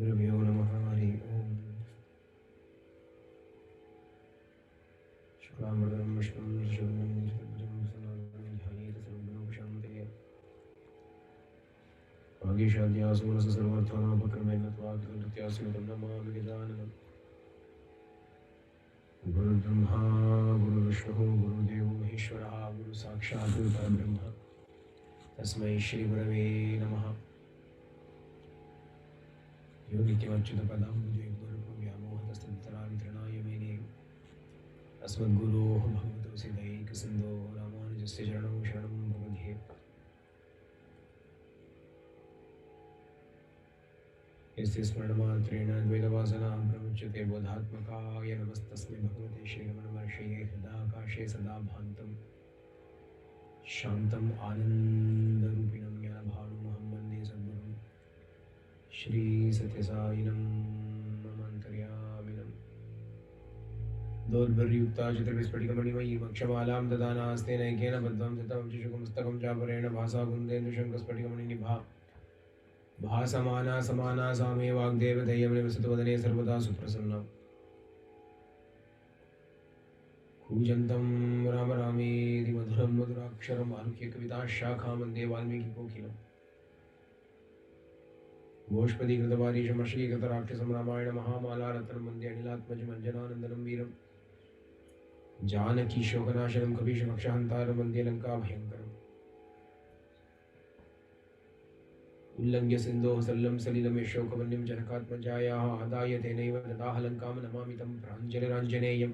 गुरुभ्यो नमः। हरि ओम। शुक्लांबरधरं विष्णुं शशिवर्णं चतुर्भुजं प्रसन्नवदनं ध्यायेत् सर्वविघ्नोपशान्तये। वागीशाद्यासुमनसः सर्वार्थानामुपक्रमेण त्वाकृतकृत्यास्युतं नमामि गजाननम्। गुरुर्ब्रह्मा गुरुर्विष्णुः गुरुर्देवो महेश्वरः गुरुसाक्षात् परब्रह्म तस्मै श्रीगुरवे नमः। यो नित्यमच्युतपदाम्बुजयुग्मरूपं व्यामोहतस्तदितराणि मेने अस्मद्गुरोः भगवतो सिद्धैकसिन्धोः रामानुजस्य चरणं शरणं प्रपद्ये। यस्य स्मरणमात्रेण द्वैतवासनां प्रमुच्यते बोधात्मकाय नमस्तस्मै भगवते श्रीरमणमहर्षये। हृदाकाशे सदा भान्तं शान्तम् आनन्दरूपिणं ज्ञानभानुमहं वन्दे सद्गुरुं श्रीसत्यसायिनं मम अन्तर्यामिनम्। दोर्भिर्युक्ता चतुर्विस्फटिकमणिमयीमक्षमालां ददानास्ते नैकेन बद्धं सितं शिशुकमस्तकं चापरेण भासा कुन्देन्दुशङ्खस्फटिकमणिनिभा भासमाना समाना सामे वाग्देवतेयं वसतवदने सर्वदा सुप्रसन्ना। कूजन्तं राम रामेति मधुरं मधुराक्षरम् आरुह्य कविताशाखां वन्दे वाल्मीकिकोकिलम्। गोष्पदीकृतवारीशमश्रीकृतराक्षसं रामायण महामालारत्नं वन्दे अनिलात्मजमञ्जनानन्दनं वीरं जानकी शोकनाशनं कपीशमक्षहन्तारं वन्दे लङ्काभयङ्करम्। उल्लङ्घ्य सिन्धोः सल्लं सलिलं यशोकवन्यं जनकात्मजायाः आदाय तेनैव ददाह लङ्कां नमामि तं प्राञ्जलिराञ्जनेयम्।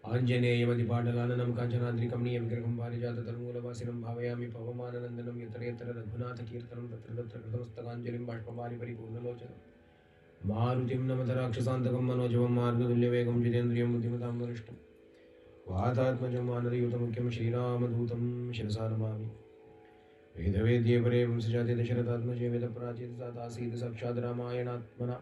आञ्जनेयमतिपाटलाननं काञ्चनाद्रिकमनीयविग्रहं पारिजाततरुमूलवासिनं भावयामि पवमाननन्दनं यत्र यत्र रघुनाथकीर्तनं तत्र तत्र कृतमस्तकाञ्जलिं बाष्पवारि परिपूर्णलोचनं मारुतिं नमत राक्षसान्तकं मनोजवं मार्गतुल्यवेगं जितेन्द्रियं बुद्धिमतां वरिष्ठं वातात्मजं वानरयूतमुख्यं श्रीरामदूतं शिरसा नमामि। वेदवेद्ये परे वंशजाते दशरथात्मजे वेदपराजितदासीत् साक्षात् रामायणात्मना।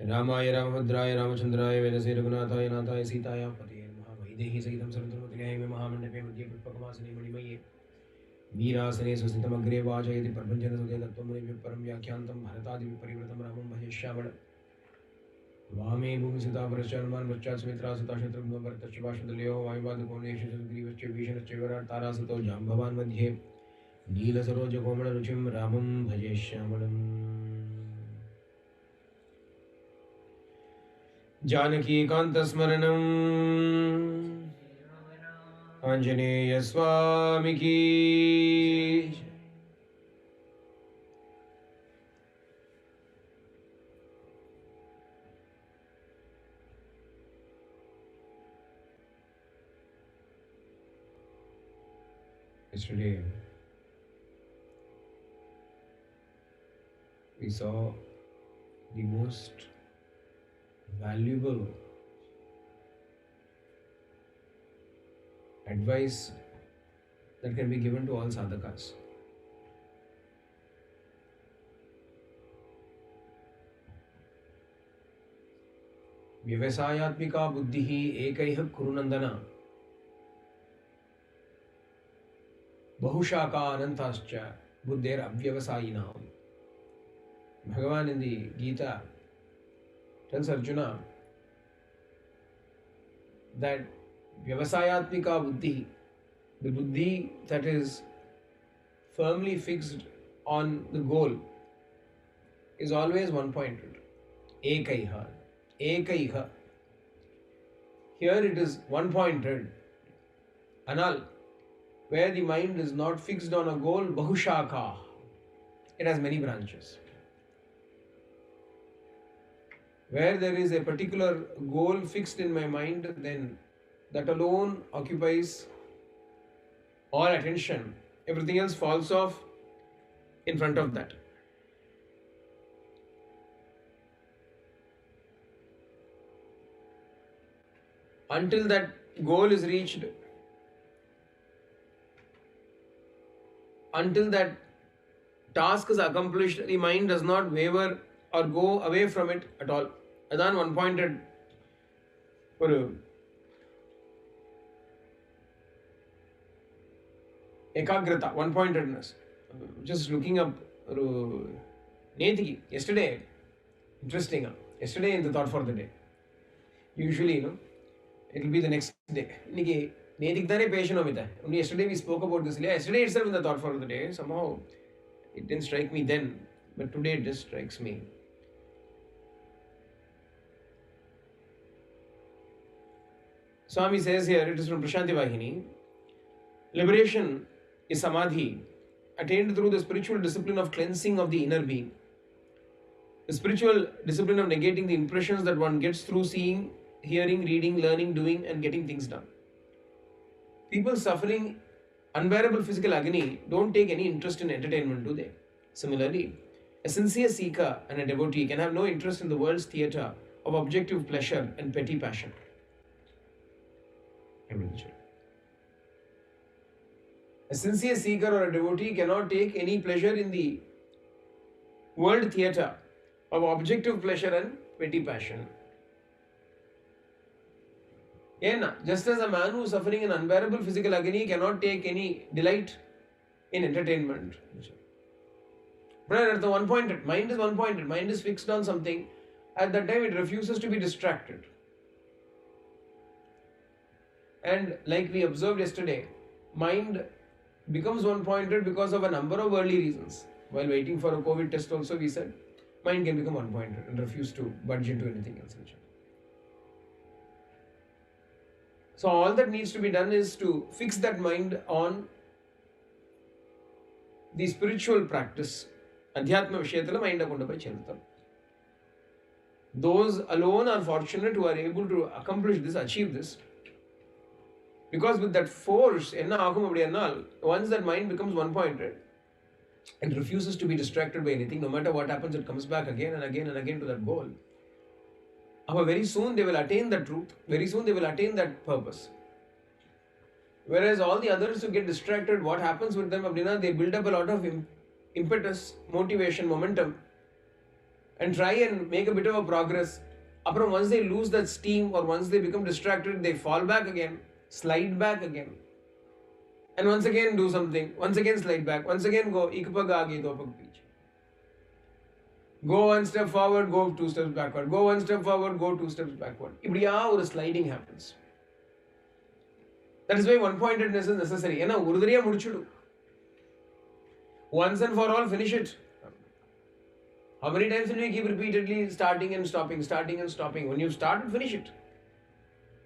रामाय रामभद्राय रामचन्द्राय वेदसे रघुनाथाय नाथाय सीताया पतये नमः। वैदेही सहितं सरन्त्रमतिलये महामण्डपे मध्ये पुष्पकमासने मणिमये वीरासने सुस्थितमग्रे वाचयति प्रपञ्चनसुते तत्त्वमुनिभ्यः परं व्याख्यान्तं भरतादिविपरिवृतं रामं भजे श्यामळं। वामे भूमिसुता परश्चान्मान् पश्चात् सुमित्रा सुता शत्रुघ्नो भरतश्च बाष्पदलयो वायुवादकोणेषु सुग्रीवश्च विभीषणश्च विराट्तारासुतो जाम्बवान् मध्ये नीलसरोजकोमलरुचिं रामं भजे श्यामळम्। जानकीकान्तस्मरणम् आञ्जनेयस्वामी की। Yesterday we saw the most valuable advice that can be given to all sadhakas. व्यवसायात्मिका बुद्धिः एकैः कुरुनन्दन बहुशाखा अनन्ताश्च बुद्धेरव्यवसायिनां. Bhagavan in the Gita tells Arjuna that Vyavasayatmika buddhi, the buddhi that is firmly fixed on the goal, is always one-pointed. Ekaiha. Ekaiha. Here it is one-pointed. Anal, where the mind is not fixed on a goal, Bahushaka. It has many branches. Where there is a particular goal fixed in my mind, then that alone occupies all attention. Everything else falls off in front of that. Until that goal is reached, until that task is accomplished, the mind does not waver or go away from it at all. Adan one-pointed ஒரு ஏகாகிரதா, one-pointedness. just looking up yesterday, interesting. Yesterday in the thought for the day. Usually, it will be the next day. Only yesterday we spoke about this. Yesterday itself in the thought for the day, somehow it didn't strike me then, but today it just strikes me. Swami says here, it is from Prashanti Vahini, liberation is samadhi, attained through the spiritual discipline of cleansing of the inner being. The spiritual discipline of negating the impressions that one gets through seeing, hearing, reading, learning, doing, and getting things done. People suffering unbearable physical agony don't take any interest in entertainment, do they? Similarly, a sincere seeker and a devotee can have no interest in the world's theatre of objective pleasure and petty passion. A sincere seeker or a devotee cannot take any pleasure in the world theatre of objective pleasure and petty passion. Just as a man who is suffering an unbearable physical agony cannot take any delight in entertainment. But at the one-pointed, mind is one-pointed, mind is fixed on something. At that time it refuses to be distracted. And like we observed yesterday, mind becomes one-pointed because of a number of early reasons. While waiting for a COVID test also we said, mind can become one-pointed and refuse to budge into anything else. So all that needs to be done is to fix that mind on the spiritual practice. Adhyatma Vishayathila mind akonda pai chelutam. Those alone are fortunate who are able to accomplish this, achieve this. Because with that force, once that mind becomes one-pointed and refuses to be distracted by anything, no matter what happens, it comes back again and again and again to that goal. Very soon they will attain that truth. Very soon they will attain that purpose. Whereas all the others who get distracted, what happens with them? They build up a lot of impetus, motivation, momentum, and try and make a bit of a progress. Once they lose that steam or once they become distracted, they fall back again, slide back again, and once again do something, once again slide back, once again go, ek pag aage, do pag piche. Go one step forward, go 2 steps backward. Go one step forward, go 2 steps backward. Or sliding happens. That is why one-pointedness is necessary. Once and for all, finish it. How many times will you keep repeatedly starting and stopping, starting and stopping? When you start, finish it.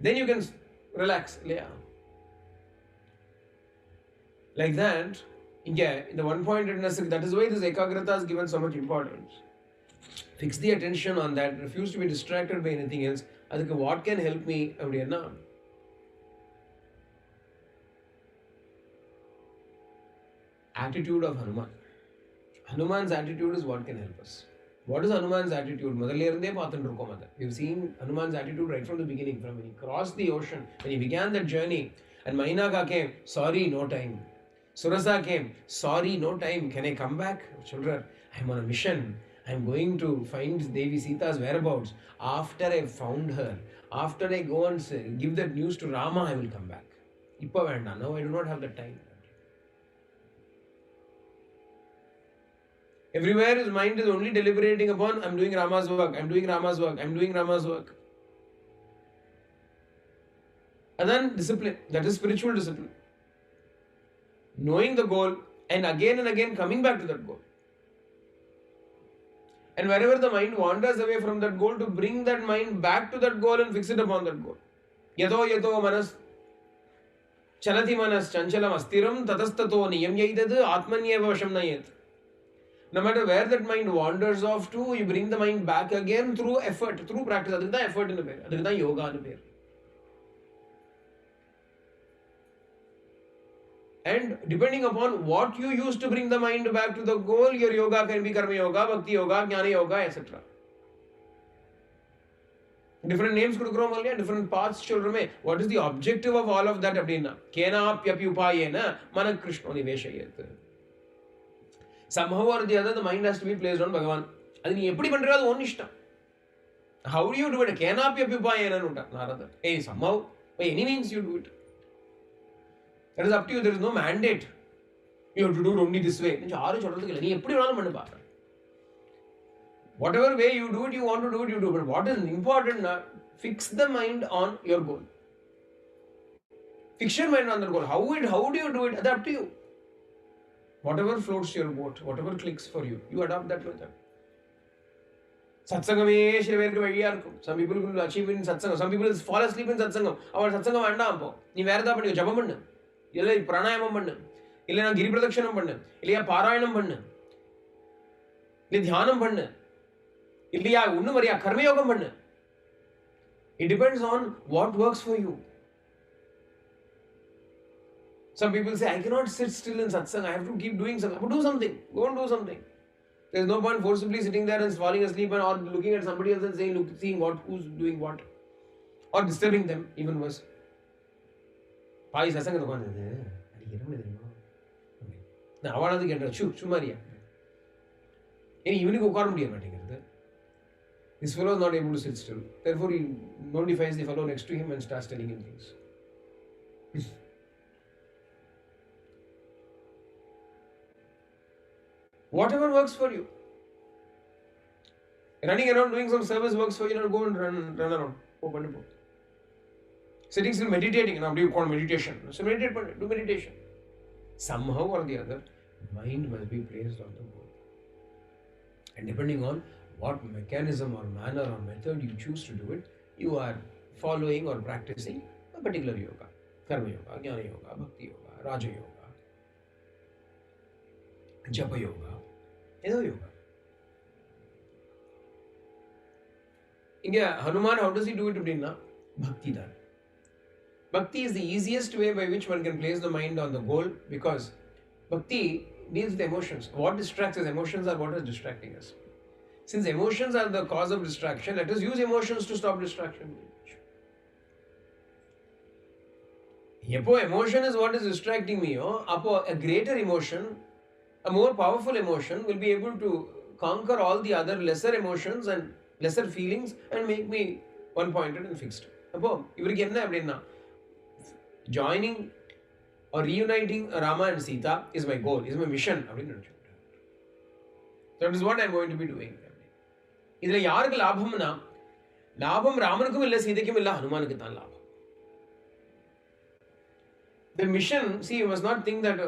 Then you can relax. Like that, in the one-pointedness, that is why this ekagrata is given so much importance. Fix the attention on that. Refuse to be distracted by anything else. What can help me? Attitude of Hanuman. Hanuman's attitude is what can help us. What is Hanuman's attitude? We've seen Hanuman's attitude right from the beginning. From when he crossed the ocean, when he began that journey, and Mainaka came, sorry, no time. Surasa came, sorry, no time. Can I come back? Children, I'm on a mission. I'm going to find Devi Sita's whereabouts. After I found her, after I go and give that news to Rama, I will come back. Now I do not have the time. Everywhere his mind is only deliberating upon, I'm doing Rama's work, I'm doing Rama's work, I'm doing Rama's work. And then discipline, that is spiritual discipline. Knowing the goal and again coming back to that goal. And wherever the mind wanders away from that goal, to bring that mind back to that goal and fix it upon that goal. Yato manas chalati manas chanchalam astiram tatastato niyam yaidadu atmanyeva vasham nayet. No matter where that mind wanders off to, you bring the mind back again through effort, through practice. That's the effort in the pair. That's the yoga in the pair. And depending upon what you use to bring the mind back to the goal, your yoga can be karma yoga, bhakti yoga, jnana yoga, etc. Different names could grow, different paths children. What is the objective of all of that? Kena pyapyupayena mana krishna niveshayat. Somehow or the other, the mind has to be placed on Bhagavan. How do you do it? Kena pyapyupayena Narada. Hey, somehow, by any means you do it. That is up to you. There is no mandate. You have to do it only this way. யாரும் சொல்றதுக்கு இல்லை, நீ எப்படி வேணாலும் பண்ணு பாரு. Whatever way you do it, you want to do it, you do. But what is important, fix the mind on your goal. Fix your mind on the goal. How do you do it? That's up to you. Whatever floats your boat, whatever clicks for you, you adopt that method. சத்சங்கமே சில பேருக்கு வழியா இருக்கும். Some people will achieve in satsangam. Some people will fall asleep in satsangam. அவர் சத்சங்கம் வேண்டாம், அப்போ நீ வேற ஏதாவது பண்ணி ஜபம் பண்ணு, இல்லை பிராணாயாமம் பண்ணு, இல்லைனா கிரி பிரதட்சணம் பண்ணு, இல்லையா பாராயணம் பண்ணு, இல்லை தியானம் பண்ணு, இல்லையா ஒன்றும் வரையா கர்மயோகம் பண்ணு. It depends on what works for you. Some people say, I cannot sit still in satsang, I have to keep doing something. But do something. Go and do something. There is no point forcibly sitting there and falling asleep and or looking at somebody else and saying, look, seeing who's doing what. Or disturbing them, even worse. பாய் சத்சங்கத்தை உட்காந்து அடிக்கிறோம் தெரியுமா, நான் அவளாவது கேட்டேன், சும்மாரியா ஏன்னா இவனுக்கு உட்கார முடிய மாட்டேங்கிறது. This fellow is not able to sit still. Therefore, he notifies the fellow next to him and starts telling him things. Whatever works for you. Running around doing some service works for you, go and run around. Go. Sitting still meditating, now do you call meditation? So meditate, do meditation. Somehow or the other, mind must be placed on the goal. And depending on what mechanism or manner or method you choose to do it, you are following or practicing a particular yoga. Karma yoga, Jnana yoga, Bhakti yoga, Raja yoga, Japa yoga, Edo yoga. Inga Hanuman, how does he do it? Bhakti dhan. Bhakti is the easiest way by which one can place the mind on the goal, because Bhakti deals with emotions. What distracts us? Emotions are what is distracting us. Since emotions are the cause of distraction, let us use emotions to stop distraction. Yepo emotion is what is distracting me. Apo a greater emotion, a more powerful emotion will be able to conquer all the other lesser emotions and lesser feelings and make me one-pointed and fixed. Apo ivarku enna appadina joining or reuniting Rama and Sita is my goal, is my mission. That is what I am going to be doing. இதுல யாருக்கு லாபம்னா, லாபம் ராமனுக்கும் இல்ல, சீதைக்கும் இல்ல, ஹனுமானுக்கு தான் லாபம். The mission, see, you must not think that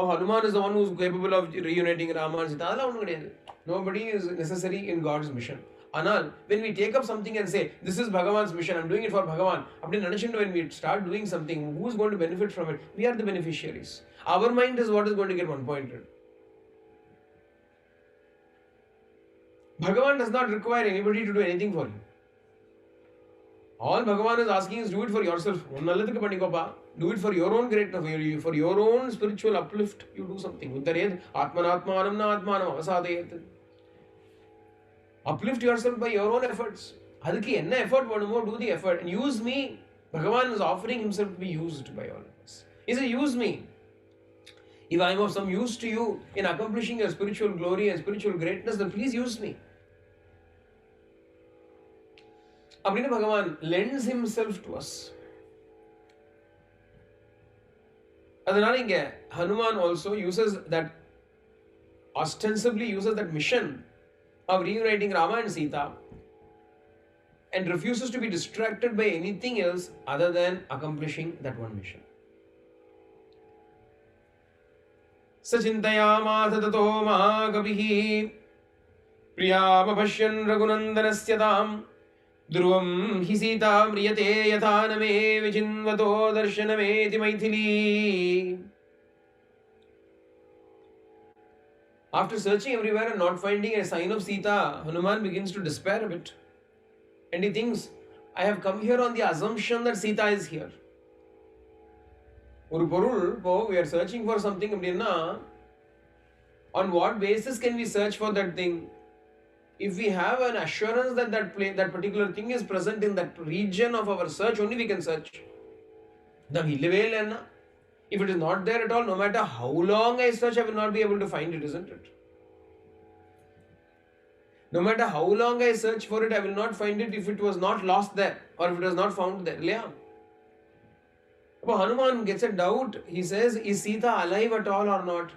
Hanuman is the one who is capable of reuniting Rama and Sita. அதெல்லாம் ஒண்ணும் கிடையாது. Nobody is necessary in God's mission. ஆனால் when we take up something and say, this is Bhagavan's mission, I'm doing it for Bhagavan, அப்படின்னு நினைச்சிட்டு when we start doing something, who is going to benefit from it? We are the beneficiaries. Our mind is what is going to get one-pointed. Bhagavan does not require anybody to do anything for you. All Bhagavan is asking is do it for yourself. Do it for your own greatness, for your own spiritual uplift. You do something. Atmanatmanam na atmanam avasadayat. Uplift yourself by your own efforts. Adukku enna effort vanumo, do the effort and use me. Bhagavan is offering himself to be used by all of us. He says, use me. If I am of some use to you in accomplishing your spiritual glory and spiritual greatness, then please use me. Abhinna Bhagavan lends himself to us. Adanal inge Hanuman also uses that, ostensibly uses that mission of reuniting Rama and Sita and refuses to be distracted by anything else other than accomplishing that one mission. सचिन्तयामाथ ततो महाकविः प्रियामपश्यन् रघुनन्दनस्य तां ध्रुवं हि सीता म्रियते यथा न मे विचिन्वतो दर्शनमेति Maithili. After searching everywhere and not finding a sign of Sita, Hanuman begins to despair a bit. And he thinks, I have come here on the assumption that Sita is here. ஒரு பொருள், இப்போ we are searching for something அப்படின்னா, on what basis can we search for that thing? If we have an assurance that that particular thing is present in that region of our search, only we can search. If it is not there at all, no matter how long I search, I will not be able to find it, isn't it? No matter how long I search for it, I will not find it if it was not lost there or if it was not found there. Yeah. Hanuman gets a doubt. He says, is Sita alive at all or not?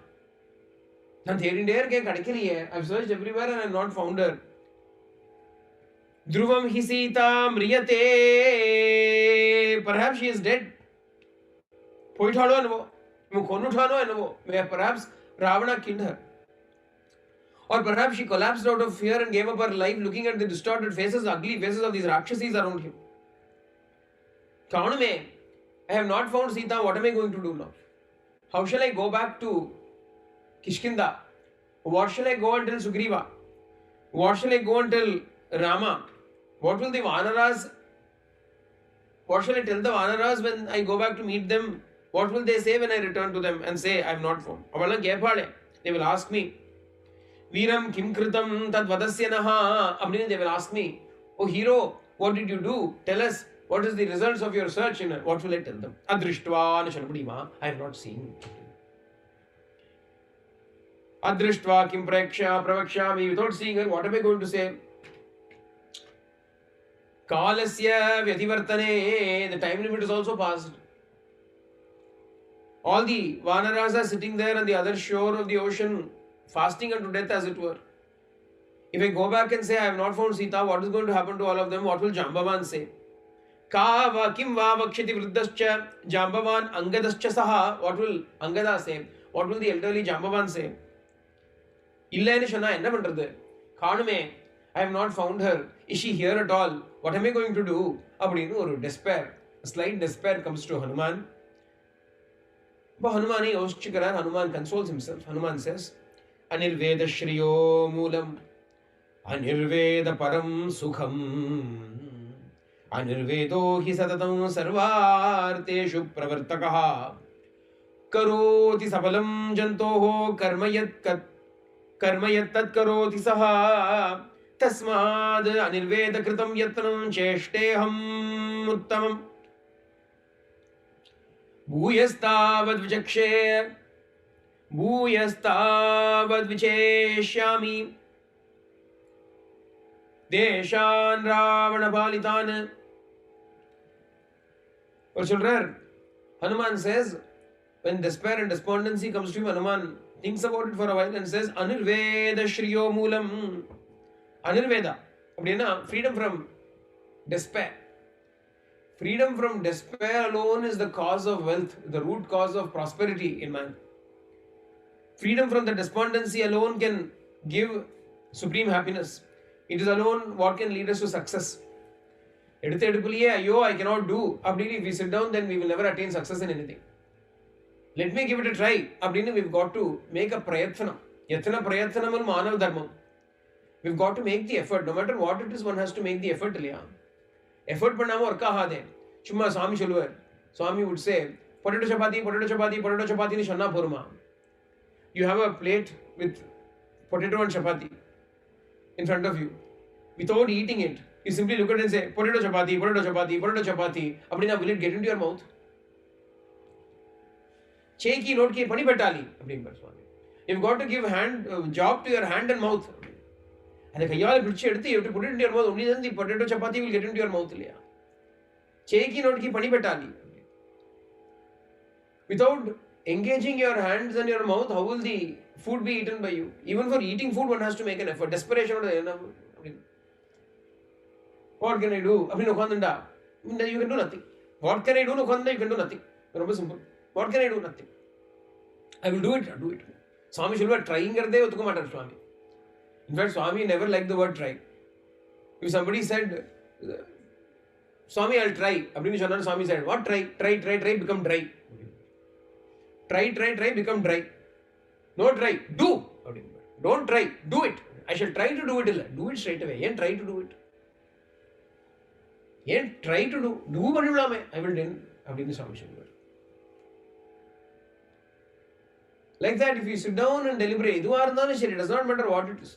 நான் தேடிண்டே இருக்கேன், கிடைக்கலையே. I've searched everywhere and I've not found her. Dhruvam hi Sita mriyate. Perhaps she is dead. పోయిటాడో అనువో, నువ్వు కొన్నుటానో అనువో. Perhaps Ravana killed her. Or perhaps she collapsed out of fear and gave up her life looking at the distorted faces, ugly faces of these Rakshasis around him. Kaunume, I have not found Sita. What am I going to do now? How shall I go back to Kishkinda? What shall I go and tell Sugriva? What shall I go and tell Rama? What will the Vanaras, what shall I tell the Vanaras when I go back to meet them? What will they say when I return to them and say I have not found? They will ask me, Viram kim kritam tad vadasya naha. They will ask me, oh hero, what did you do? Tell us, what is the results of your search? And what will I tell them? Adrishtva nishanabudima, I have not seen. Adrishtva kim praksha pravakshami, without seeing her, what am I going to say? Kalasya vyativartane, the time limit is also passed. All the Vanaras are sitting there on the other shore of the ocean, fasting unto death as it were. If I go back and say I have not found Sita, what is going to happen to all of them? What will Jambavan say? Ka va kim va vakshati vriddascha Jambavan angadascha saha. What will Angada say? What will the elderly Jambavan say? Illa enu sonna enna pandrathu? Kaanume, I have not found her. Is she here at all? What am I going to do? Appadinu oru despair, a slight despair comes to Hanuman. But Hanumane yoshchikarar, Hanuman consoles himself. Hanuman says, Anirveda shriyo moolam, Anirveda param sukham, Anirvedo hi satatam sarvarteshu pravartakaha, Karoti sapalam jantoho karmayat tat karoti saha, Tasmad anirveda kritam yatnam cheshteham uttamam. Bhuyastavad vicheshyami deshan ravana palitan. Or children, Hanuman says, when despair and despondency comes to him, Hanuman thinks about it for a while and says, Anirveda shriyo moolam. Anirveda, freedom from despair. Freedom from despair alone is the cause of wealth, the root cause of prosperity in man. Freedom from the despondency alone can give supreme happiness. It is alone what can lead us to success. I cannot do. If we sit down, then we will never attain success in anything. Let me give it a try. We've got to make a prayatthana. Yathana prayatthanamal manav dharmam. We've got to make the effort. No matter what it is, one has to make the effort. Effort பண்ணாம work ஆகாதே. சும்மா சாமி சொல்லுவார். Swami would say, potato chapati ni சொன்னா போருமா? You have a plate with potato and chapati in front of you. Without eating it, you simply look at it and say, potato chapati. Appadina, will it get into your mouth? Cheki note ki pani petali. Swami. You've got to give job to your hand and mouth. And you have to put it into your mouth. Only then the potato chapati will get into your mouth. Cheki note ki pani petali. Without engaging your hands and your mouth, how will the food be eaten by you? Even for eating food, one has to make an effort. Desperation. What can I do? You can do nothing. What can I do? You can do nothing. Very simple. What can I do? Nothing. I will do it. Swami Shilva trying karte utko matter Swami. In fact, Swami never liked the word try. If somebody said, Swami, I'll try. Swami said, what try? Try, become dry. Try, become dry. No try, do. Don't try, do it. I shall try to do it. Do it straight away. Yen try to do it. Yen try to do. Do pannivilame. I will do. Swami Shilva. Like that, if you sit down and deliberate, it does not matter what it is.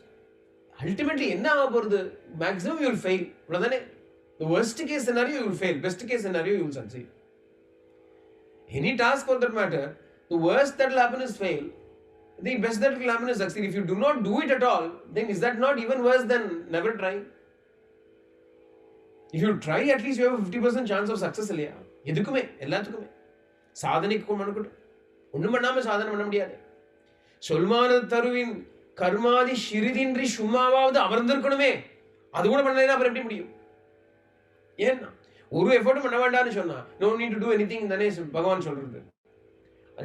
Ultimately, the maximum you will fail. The worst case scenario you will fail. Best case scenario you will succeed. Any task for that matter, the worst that will happen is fail. The best that will happen is succeed. If you do not do it at all, then is that not even worse than never trying? If you try, at least you have a 50% chance of success. Sadhanikku manukuttu. Onnum pannama sadhana panna mudiyadhu. சொல்மான தருவின் கர்மாதி சிறிதின்றி சும்மாவாவது அமர்ந்திருக்கணுமே, அது கூட பண்ணலைன்னா அப்புறம் எப்படி முடியும்? ஏன்னா ஒரு எஃபர்ட்டும் பண்ண வேண்டாம்னு சொன்னா no need to do anything தானே பகவான் சொல்றது.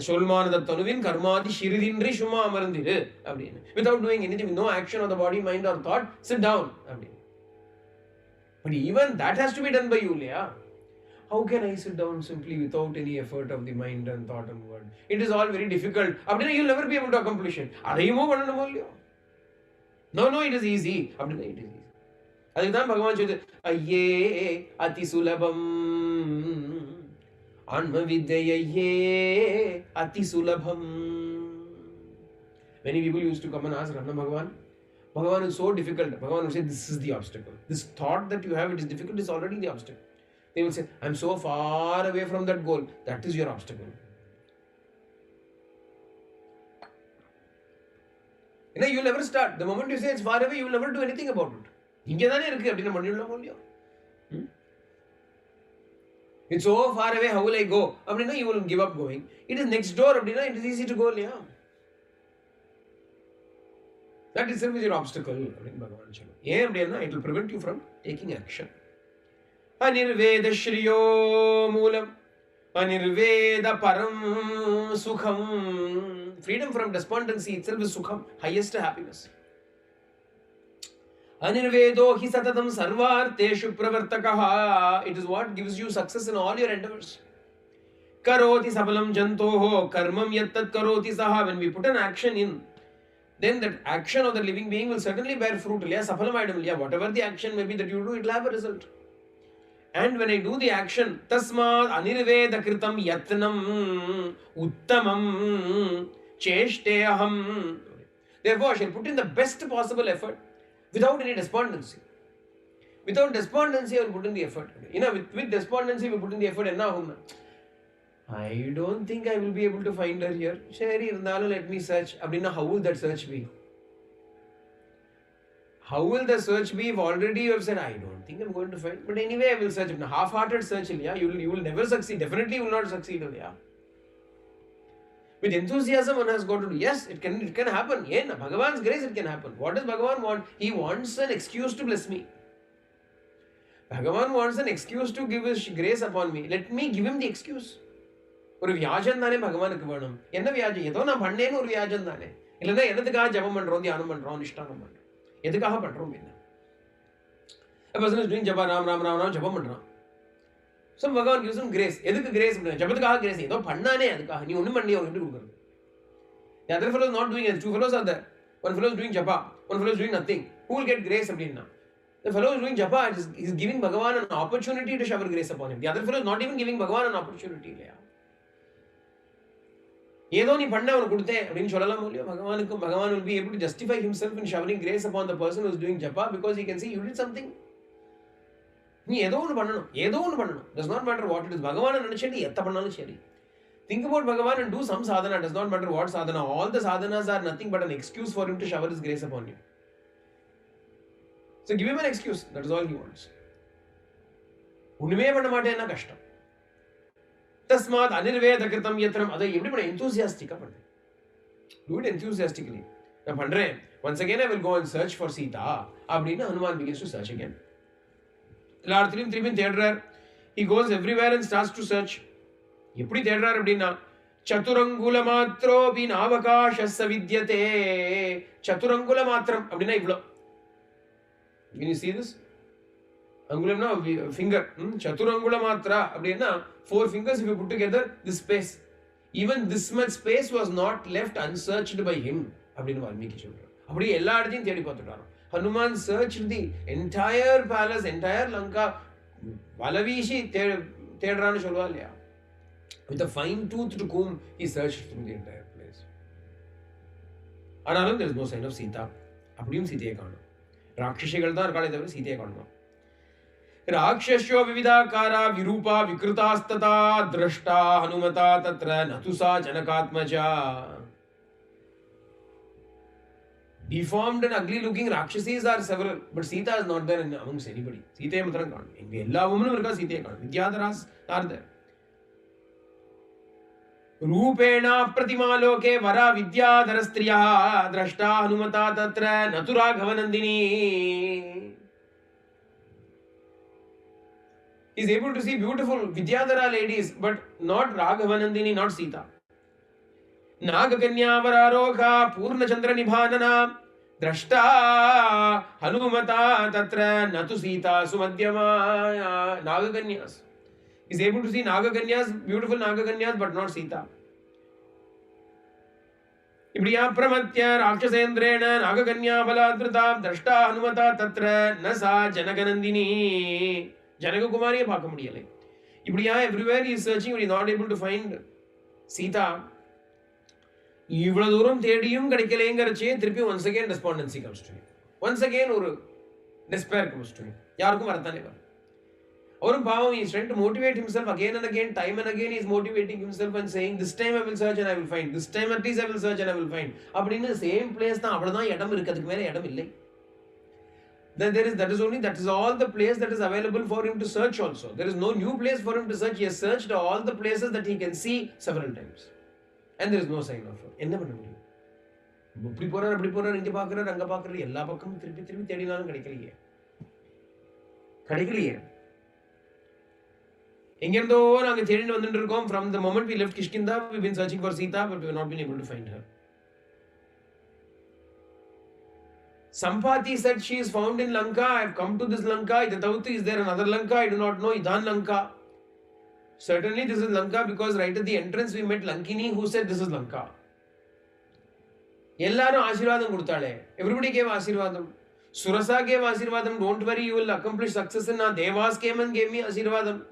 சொல்மானத தனுவின் கர்மாதி சிறிதின்றி சும்மா அமர்ந்திரு அப்படின்னு. Without doing anything, no action of the body mind or thought, sit down அப்படின்னு. But even that has to be done by you, இல்லையா? How can I sit down simply without any effort of the mind and thought and word? It is all very difficult. அப்படின்னா you'll never be able to accomplish it. அதையுமோ பண்ணணுமோ இல்லையோ? No, it is easy. அப்படின்னா it is easy. அதுதான் பகவான் சொல்லுது, ஐயே அதி சுலபம் ஆன்ம வித்யையே அதி சுலபம். Many people used to come and ask Ranna Bhagavan is so difficult. Bhagavan will say, this is the obstacle. This thought that you have, it is difficult, is already the obstacle. They will say, I am so far away from that goal. That is your obstacle. You will never start. The moment you say it's far away, you will never do anything about it. It's so far away, how will I go? You will give up going. It is next door, it is easy to go. That itself is your obstacle. It will prevent you from taking action. Anirveda Shriyo Moolam, Anirveda Param Sukham. Freedom from despondency itself is Sukham, highest happiness. Anirvedo hi satatam sarvarteshu pravartakaha. It is what gives you success in all your endeavors. Karoti sabalam jantoho karmam yattat karoti saha. When we put an action in, then that action of the living being will certainly bear fruit. Whatever the action may be that you do, it will have a result. And when I do the action, tasmad anirveda kritam yatnam uttamam cheshteham. Therefore, I shall put in the best possible effort without any despondency. Without despondency, I will put in the effort. With despondency, we put in the effort. I don't think I will be able to find her here. Shari, let me search. How will that search be? How will the search be if already you have said, I don't think I'm going to find. But anyway, I will search. Half-hearted search, you will never succeed. Definitely you will not succeed. With enthusiasm, one has got to do. Yes, it can happen. Bhagavan's grace, it can happen. What does Bhagavan want? He wants an excuse to bless me. Bhagavan wants an excuse to give his grace upon me. Let me give him the excuse. ஒரு வியாஜம் தானே பகவானுக்கு வேணும். என்ன வியாஜம்? ஏதோ நான் பண்ணேன்னு ஒரு வியாஜம் தானே. இல்லைன்னா எதுக்காக ஜபம் பண்றோம், தியானம் பண்றோம், அனுஷ்டானம் பண்றோம், எதுக்காக பண்றோம்? என்ன a person is doing japa ram ஜபம் பண்றான். So Bhagavan gives him grace. எதுக்கு grace? ஜபத்துக்காக grace. ஏதோ பண்ணானே அதுக்காக. நீ ஒண்ணும் பண்ணி அவன் எப்படி கொடுக்குறது? The other fellow is not doing it. Two fellows are there. One fellow is doing japa, one fellow is doing nothing. Who will get grace அப்படின்னா? The fellow is doing japa, is giving Bhagavan an opportunity to shower grace upon him. The other fellow is not even giving Bhagavan an opportunity. ஏதோ நீ பண்ண அவனுக்கு கொடுத்தேன் அப்படின்னு சொல்லலாம் இல்லையோ? Bhagavan will be able to justify himself in showering grace upon the person who is doing japa because he can see you did something. நீ ஏதோ ஒன்று பண்ணணும். Does not matter what it is. Bhagavan நினைச்சேன் எத்த பண்ணாலும் சரி. Think about Bhagavan and do some sadhana. Does not matter what sadhana. All the sadhanas are nothing but an excuse for him to shower his grace upon you. So give him an excuse. That is all he wants. ஒண்ணுமே பண்ண மாட்டேன்னா கஷ்டம். தஸ்மாத் அனிர்வேத கிருதம் யத்னம். அதை எப்படி பண்ண? enthusiastic-ஆ பண்ணு. Do it enthusiastically. நான் பண்றேன். Once again I will go and search for Sita. அப்படின்னு Hanuman begins to search again. எல்லாத்திலையும் திரும்பி தேடுறார். He goes everywhere and starts to search. எப்படி தேடுறார் அப்படின்னா, சதுரங்குல மாத்ரோபி நாவகாஷஸ்ஸ வித்யதே. சதுரங்குல மாத்திரம் அப்படின்னா இவ்வளோ. Can you see this? அங்குலம்னா finger. சதுரங்குல மாத்ரா அப்படின்னா 4 fingers if you put together this space. Even this much space was not left unsearched by him அப்படின்னு வால்மீகி சொல்றார். அப்படியே எல்லா இடத்தையும் தேடி பார்த்துட்டாரு. Hanuman searched the entire palace, entire Lanka. வலவீசி தேடுறான்னு சொல்லுவா இல்லையா? With a fine-toothed comb, he searched through the entire place. ஆனாலும் there is no sign of Sita. அப்படியும் சீதையை காணும். ராட்சசிகள் தான் இருக்காளே தவிர சீதையை காணுமா? ராட்சஸ்யோ விவிதாகாரா விரூபா விக்ருதாஸ்ததா திரஷ்டா ஹனுமதா தத்ர நதுசா ஜனகாத்மஜா. Deformed and ugly looking Rakshasas are several, but Sita is not there amongst anybody. Sita matram kaanu. Inge ella women irukka Sita kaanu. Vidyadharas are there. रूपेण प्रतिमा लोके वरा विद्याधर स्त्रियः द्रष्टा हनुमता तत्र न तु राघवनन्दिनी. He is able to see beautiful Vidyadhara ladies, but not Raghavanandini, not Sita. Nagakanya Vararoha Purnachandra Nibhanana Drashta Hanumata Tatra Natu Sita Sumadhyama Nagakanyas. He is able to see Nagakanyas, beautiful Nagakanyas, but not Sita. Ibriya Pramatya Rakshasendrena Nagakanya Baladhrita Drashta Hanumata Tatra Nasa Janaganandini. Janaka Kumariya பார்க்க முடியலை. இப்படியா everywhere he is searching, but he is not able to find Sita. இவ்வளவு தூரம் தேடியும் கிடைக்கலைங்கிறச்சே திருப்பி once again despondency comes to him. Once again ஒரு despair comes to him. யாருக்கும் வரத்தானே வரும். அவரும் பாவம் he is trying to motivate himself again and again, time and again he is motivating himself and saying this time I will search and I will find, this time at least I will search and I will find. அப்படின்னு same place தான், அவ்வளவுதான் இடம் இருக்கு, அதுக்கு மேல இடம் இல்லை. That is all the place that is available for him to search also. There is no new place for him to search. He has searched all the places that he can see several times. And there is no sign of her. என்ன பண்ண முடியும்? இப்படி போறார், அப்படி போறார், இங்க பாக்குறார், அங்க பாக்குறார், எல்லா பக்கமும் திருப்பி திருப்பி தேடினாலும் கிடைக்கலையே. எங்கிருந்தோ நாங்க தேடிட்டு வந்துட்டு இருக்கோம். From the moment we left Kishkinda, we have been searching for Sita, but we have not been able to find her. Sampati said she is found in Lanka. I have come to this Lanka. Is there another Lanka? I do not know. Idan Lanka. Certainly this is Lanka because right at the entrance we met Lankini who said this is Lanka. Ellaru Ashirvadam kudutale. Everybody gave Ashirvadam. Surasa gave Ashirvadam. Don't worry, you will accomplish success in our Devas came and gave me Ashirvadam.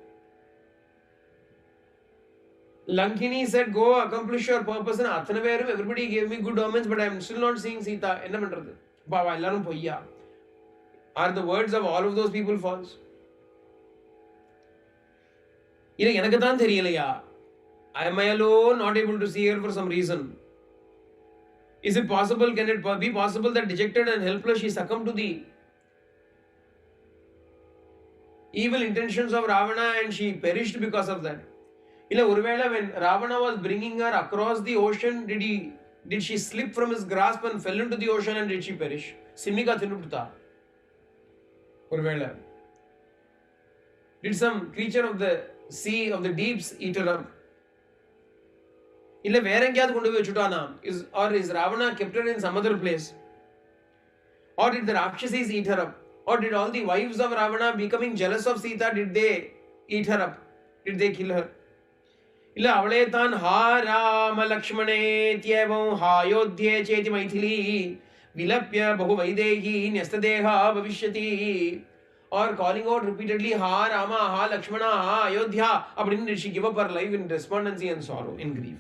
Lankini said go accomplish your purpose and Athanaverum. Everybody gave me good omens, but I am still not seeing Sita. Enna pandrathu? Baba ellarum poyya. Are the words of all of those people false? Ila enakku dhaan theriyalaya. Am I alone not able to see her for some reason? Is it possible, can it be possible that dejected and helpless she succumbed to the evil intentions of Ravana and she perished because of that? Ila oruvela when Ravana was bringing her across the ocean, did she slip from his grasp and fell into the ocean and did she perish? Simika Thinuputa. Orvela. Did some creature of the sea, of the deeps eat her up? Illa vera engayadu kondu vechutana? Or is Ravana kept her in some other place? Or did the Rakshasas eat her up? Or did all the wives of Ravana becoming jealous of Sita, did they eat her up? Did they kill her? ಇಲ್ಲ ಅವಳೇ ತಾನ್ ಹಾ ರಾಮ ಲಕ್ಷ್ಮಣೇತ್ಯೇವಂ ಹಾಯೋಧ್ಯೆ ಚೇತಿ ಮೈಥಿಲಿ ವಿಲಪ್ಯ ಬಹು Vaidehi ನ್ಯಸ್ತದೇಹ ಭವಿಷ್ಯತಿ. Or calling out repeatedly ha Rama, ha Lakshmana, ha Ayodhya. அப்படின்னு did she give up her life in despondency and sorrow, in grief?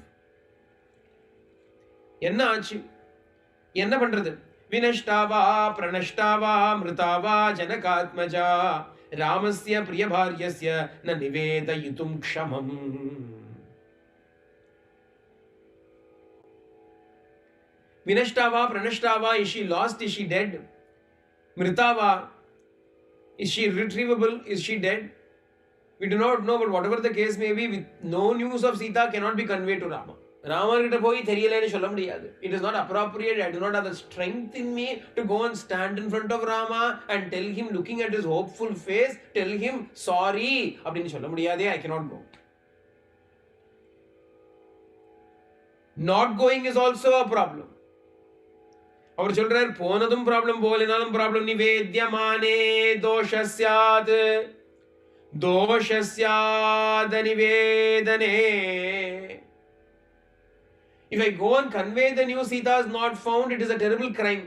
என்ன ஆச்சு? என்ன பண்றது? வினஷ்டாவா பிரணஷ்டாவா மிருதாவா ஜனகாத்மஜா ராமஸ்ய பிரியபார்யஸ்ய ந நிவேதயிதும் க்ஷமம். Vinashtava, Pranashtava, is she lost? Is she dead? Mritava, is she retrievable? Is she dead? We do not know, but whatever the case may be, with no news of Sita cannot be conveyed to Rama. Rama கிட்ட போய் தெரியலன்னு சொல்ல முடியாது. It is not appropriate. I do not have the strength in me to go and stand in front of Rama and tell him, looking at his hopeful face, tell him sorry அப்படின்னு சொல்ல முடியாதே. I cannot go. Not going is also a problem. அவர் சொல்றார் போனதும் problem போலினாலும் problem. நிவேத்யமானே தோஷஸ்யாத் தோஷஸ்யாத் நிவேதனே. If I go and convey the news Sita is not found, it is a terrible crime.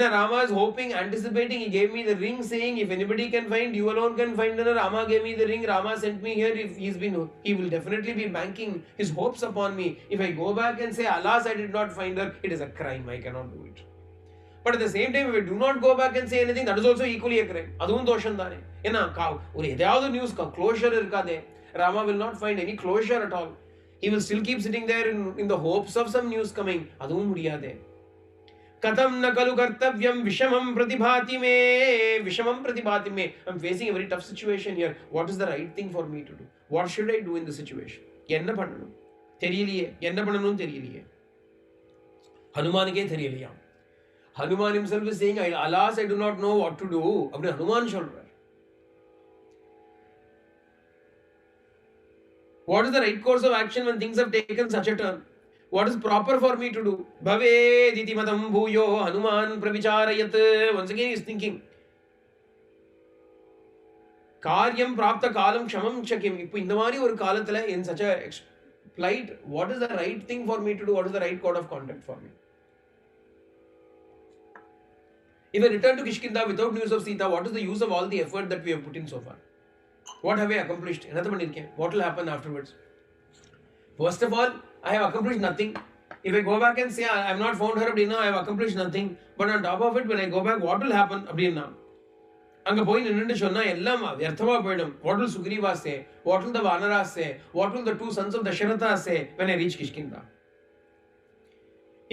Rama is hoping, anticipating. He gave me the ring saying, if anybody can find, you alone can find her. Rama gave me the ring. Rama sent me here. If he will definitely be banking his hopes upon me. If I go back and say, alas, I did not find her, it is a crime. I cannot do it. But at the same time, if I do not go back and say anything, that is also equally a crime. Adun dosham thane. Or edavadu news ka closure irkade. Rama will not find any closure at all. He will still keep sitting there in the hopes of some news coming. Adun mudiyade. Katham na kalu kartavyam vishamam pratibhati me. Vishamam pratibhati me. I am facing a very tough situation here. What is the right thing for me to do? What should I do in this situation? என்ன பண்ணணும் தெரியலையே, என்ன பண்ணணும்னு தெரியலையே. ஹனுமானுக்கே தெரியலையா. Hanuman himself is saying, alas, I do not know what to do. அப்படி ஹனுமான் சொல்றார். What is the right course of action when things have taken such a turn? What is proper for me to do? Bhaved iti matam bhuyo Hanuman pravicharayat. Once again he is thinking. காரியம் பிராப்த காலம் க்ஷமம் சக்கியம். இப்போ இந்த மாதிரி ஒரு காலத்துல in such a plight, what is the right thing for me to do? What is the right code of conduct for me? If I return to Kishkinda without news of Sita, what is the use of all the effort that we have put in so far? What have I accomplished? What will happen afterwards? First of all, I have accomplished nothing. If I go back and say I have not found her, I have accomplished nothing. But on top of it, when I go back, what will happen? அங்க போய் நின்னுட்டு சொன்னா எல்லாம் வியர்த்தமா போயிடும். What will Sugriva say? What will the Vanaras say? What will the two sons of Dasharatha say when I reach Kishkinda?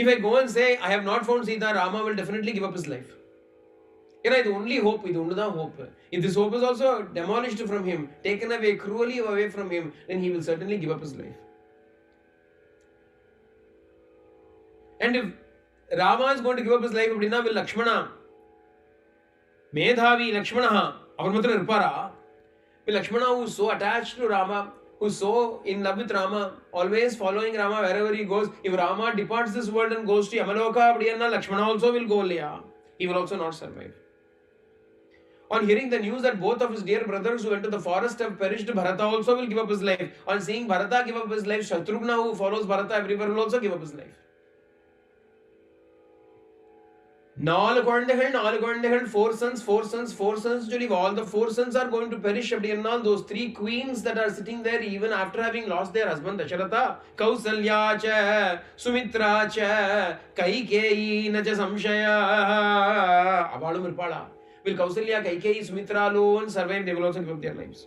If I go and say I have not found Sita, Rama will definitely give up his life. It's the only hope. It's the only hope. If this hope is also demolished from him, taken away, cruelly away from him, then he will certainly give up his life. And if Rama is going to give up his life, will Lakshmana, Medhavi Lakshmana, will Lakshmana, who is so attached to Rama, who is so in love with Rama, always following Rama wherever he goes, if Rama departs this world and goes to Yamaloka, Lakshmana also will go there. He will also not survive. On hearing the news that both of his dear brothers who went to the forest have perished, Bharata also will give up his life. On seeing Bharata give up his life, Shatrughna, who follows Bharata everywhere, will also give up his life. Four sons, to live. All the 4 sons are going to perish. Those 3 queens that are sitting there, even after having lost their husband Dasharatha, Kausalya cha, Sumitra cha, Kaikeyi na cha samshaya. Avalu mirpala. Will Kausalya, Kaikeyi, Sumitra alone survive? They will also give up their lives.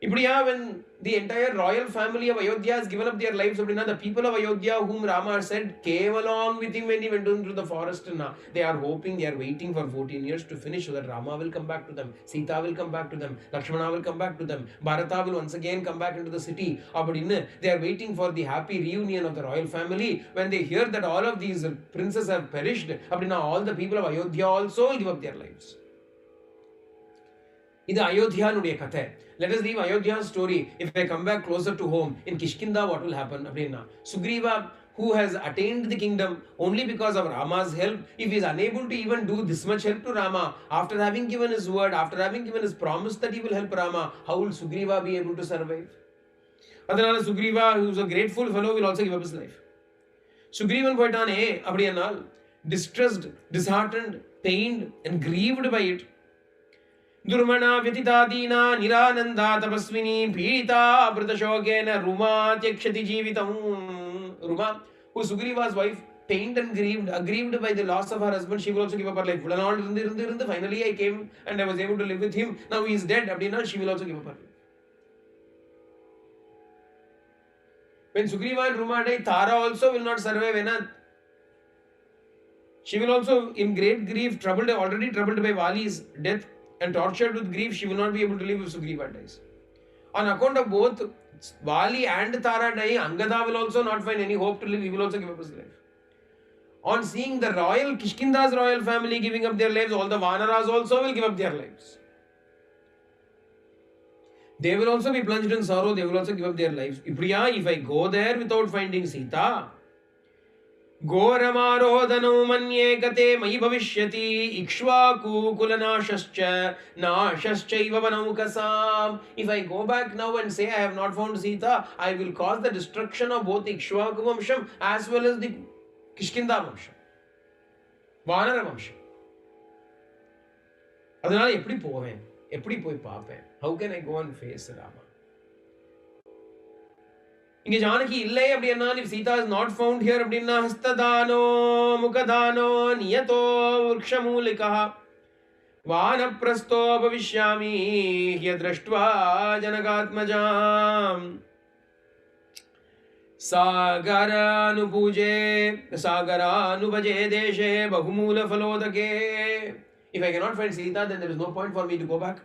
When the entire royal family of Ayodhya has given up their lives, the people of Ayodhya whom Rama said came along with him when he went into the forest. They are hoping, they are waiting for 14 years to finish so that Rama will come back to them, Sita will come back to them, Lakshmana will come back to them, Bharata will once again come back into the city. They are waiting for the happy reunion of the royal family. When they hear that all of these princes have perished, all the people of Ayodhya also will give up their lives. This is Ayodhya Katha. Let us leave Ayodhya's story. If I come back closer to home, in Kishkinda, what will happen? Sugriva, who has attained the kingdom only because of Rama's help, if he is unable to even do this much help to Rama, after having given his word, after having given his promise that he will help Rama, how will Sugriva be able to survive? Adhanala Sugriva, who is a grateful fellow, will also give up his life. Sugrivan poitane, abdiyanal, distressed, disheartened, pained, and grieved by it. Durmana Vyatitadina Nirananda Tapaswini Pidita Bratashokena Ruma Tyakshati Jeevitam. Ruma, who Sugriva's wife, pained and aggrieved by the loss of her husband, she will also give up her life. Finally I came and I was able to live with him. Now he is dead. She will also give up her life. When Sugriva and Ruma die, Tara also will not survive. She will also, in great grief, already troubled by Vali's death, and tortured with grief, she will not be able to live if Sugriva dies. On account of both Vali and Tara dying, Angada will also not find any hope to live. He will also give up his life. On seeing the Kishkinda's royal family giving up their lives, all the Vanaras also will give up their lives. They will also be plunged in sorrow. They will also give up their lives. If I go there without finding Sita, Ghoramarodhanam manye gate mayi bhavishyati ikshvaku kulanashascha nashaschaiva vanaukasam. If I go back now and say I have not found Sita, I will cause the destruction of both Ikshvaku Vamsham as well as the Kishkinda Vamsham, Vanara Vamsham. Adhanal eppadi poven? Eppadi poi paapen? How can I go and face Rama? Inge Janaki illai appadina, if Sita is not found here appadina, hastadano mukadano niyato vrikshamulikaha vanaprasto bhavishyami hyadrashtva janagatmajam sagaranu deshe bahumula falodake. If I cannot find Sita, then there is no point for me to go back.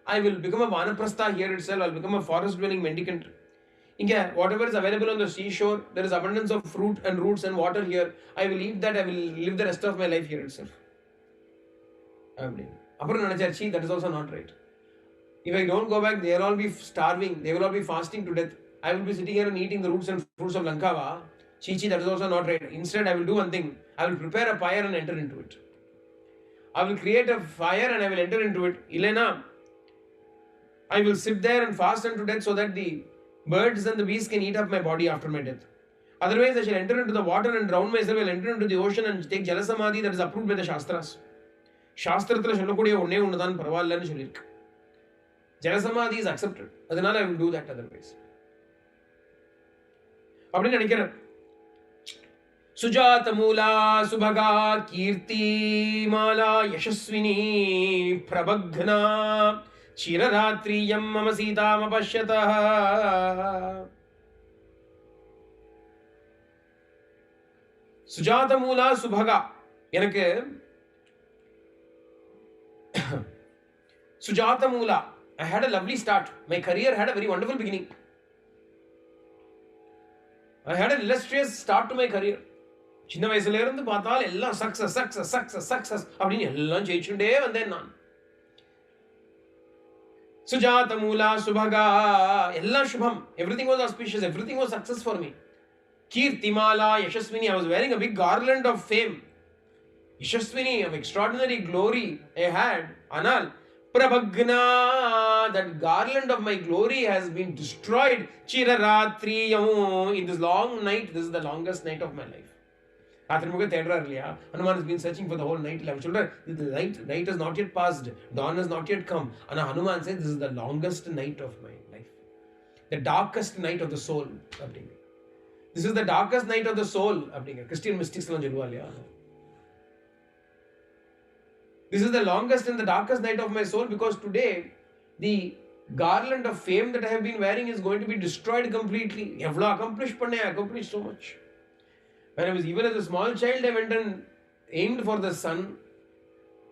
I will become a vanaprastha here itself. I will become a forest dwelling mendicant. inga whatever is available on the seashore, there is abundance of fruit and roots and water here. I will eat that. I will live the rest of my life here itself. Appuram nanacharchi, that is also not right. If I don't go back, they will all be starving. They will all be fasting to death. I will be sitting here and eating the roots and fruits of Lankava. Chichi, that is also not right. Instead, I will do one thing. I will prepare a fire and enter into it. I will create a fire and I will enter into it. Ilena, I will sit there and fast unto death so that the birds and the beasts can eat up my body after my death. Otherwise, I shall enter into the water and drown myself. I will enter into the ocean and take Jalasamadhi that is approved by the Shastras. Shastrathila sollakodiya onne onnudan paravaillanu sollirukku. Jalasamadhi is accepted. Adhanala I will do that otherwise. அப்படி நினைக்கிறார். சுஜாத மூலா சுபகா கீர்த்தி மாலா யசஸ்வினி பிரபக்னா சிரராத்ரியம் மம சீதாம் அபஷ்யதः. சுஜாத மூலா சுபகா, எனக்கு Sujatha மூலா, I had a lovely start. My career had a very wonderful beginning. I had an illustrious start to my career. சின்ன வயசுல இருந்து பார்த்தால் எல்லாம் success success success success அப்படின்னு எல்லாம் ஜெயிச்சுட்டே வந்தேன் நான். சுஜாத மூலா சுபகா, எல்லாம் சுபம். Everything was auspicious. Everything was success for me. Kirtimala Yashaswini, I was wearing a big garland of fame. Yashaswini, of extraordinary glory I had. Anal Prabhagna, that garland of my glory has been destroyed. Chiraratriyam, in this long night, this is the longest night of my life. Hanuman has been searching for the whole night. The night has not yet passed. Dawn has not yet come. And Hanuman says, this is the longest night of my life. The darkest night of the soul. This is the darkest night of the soul. Christian mystics. This is the longest and the darkest night of my soul, because today the garland of fame that I have been wearing is going to be destroyed completely. I accomplished so much. When I was even as a small child, I went and aimed for the sun.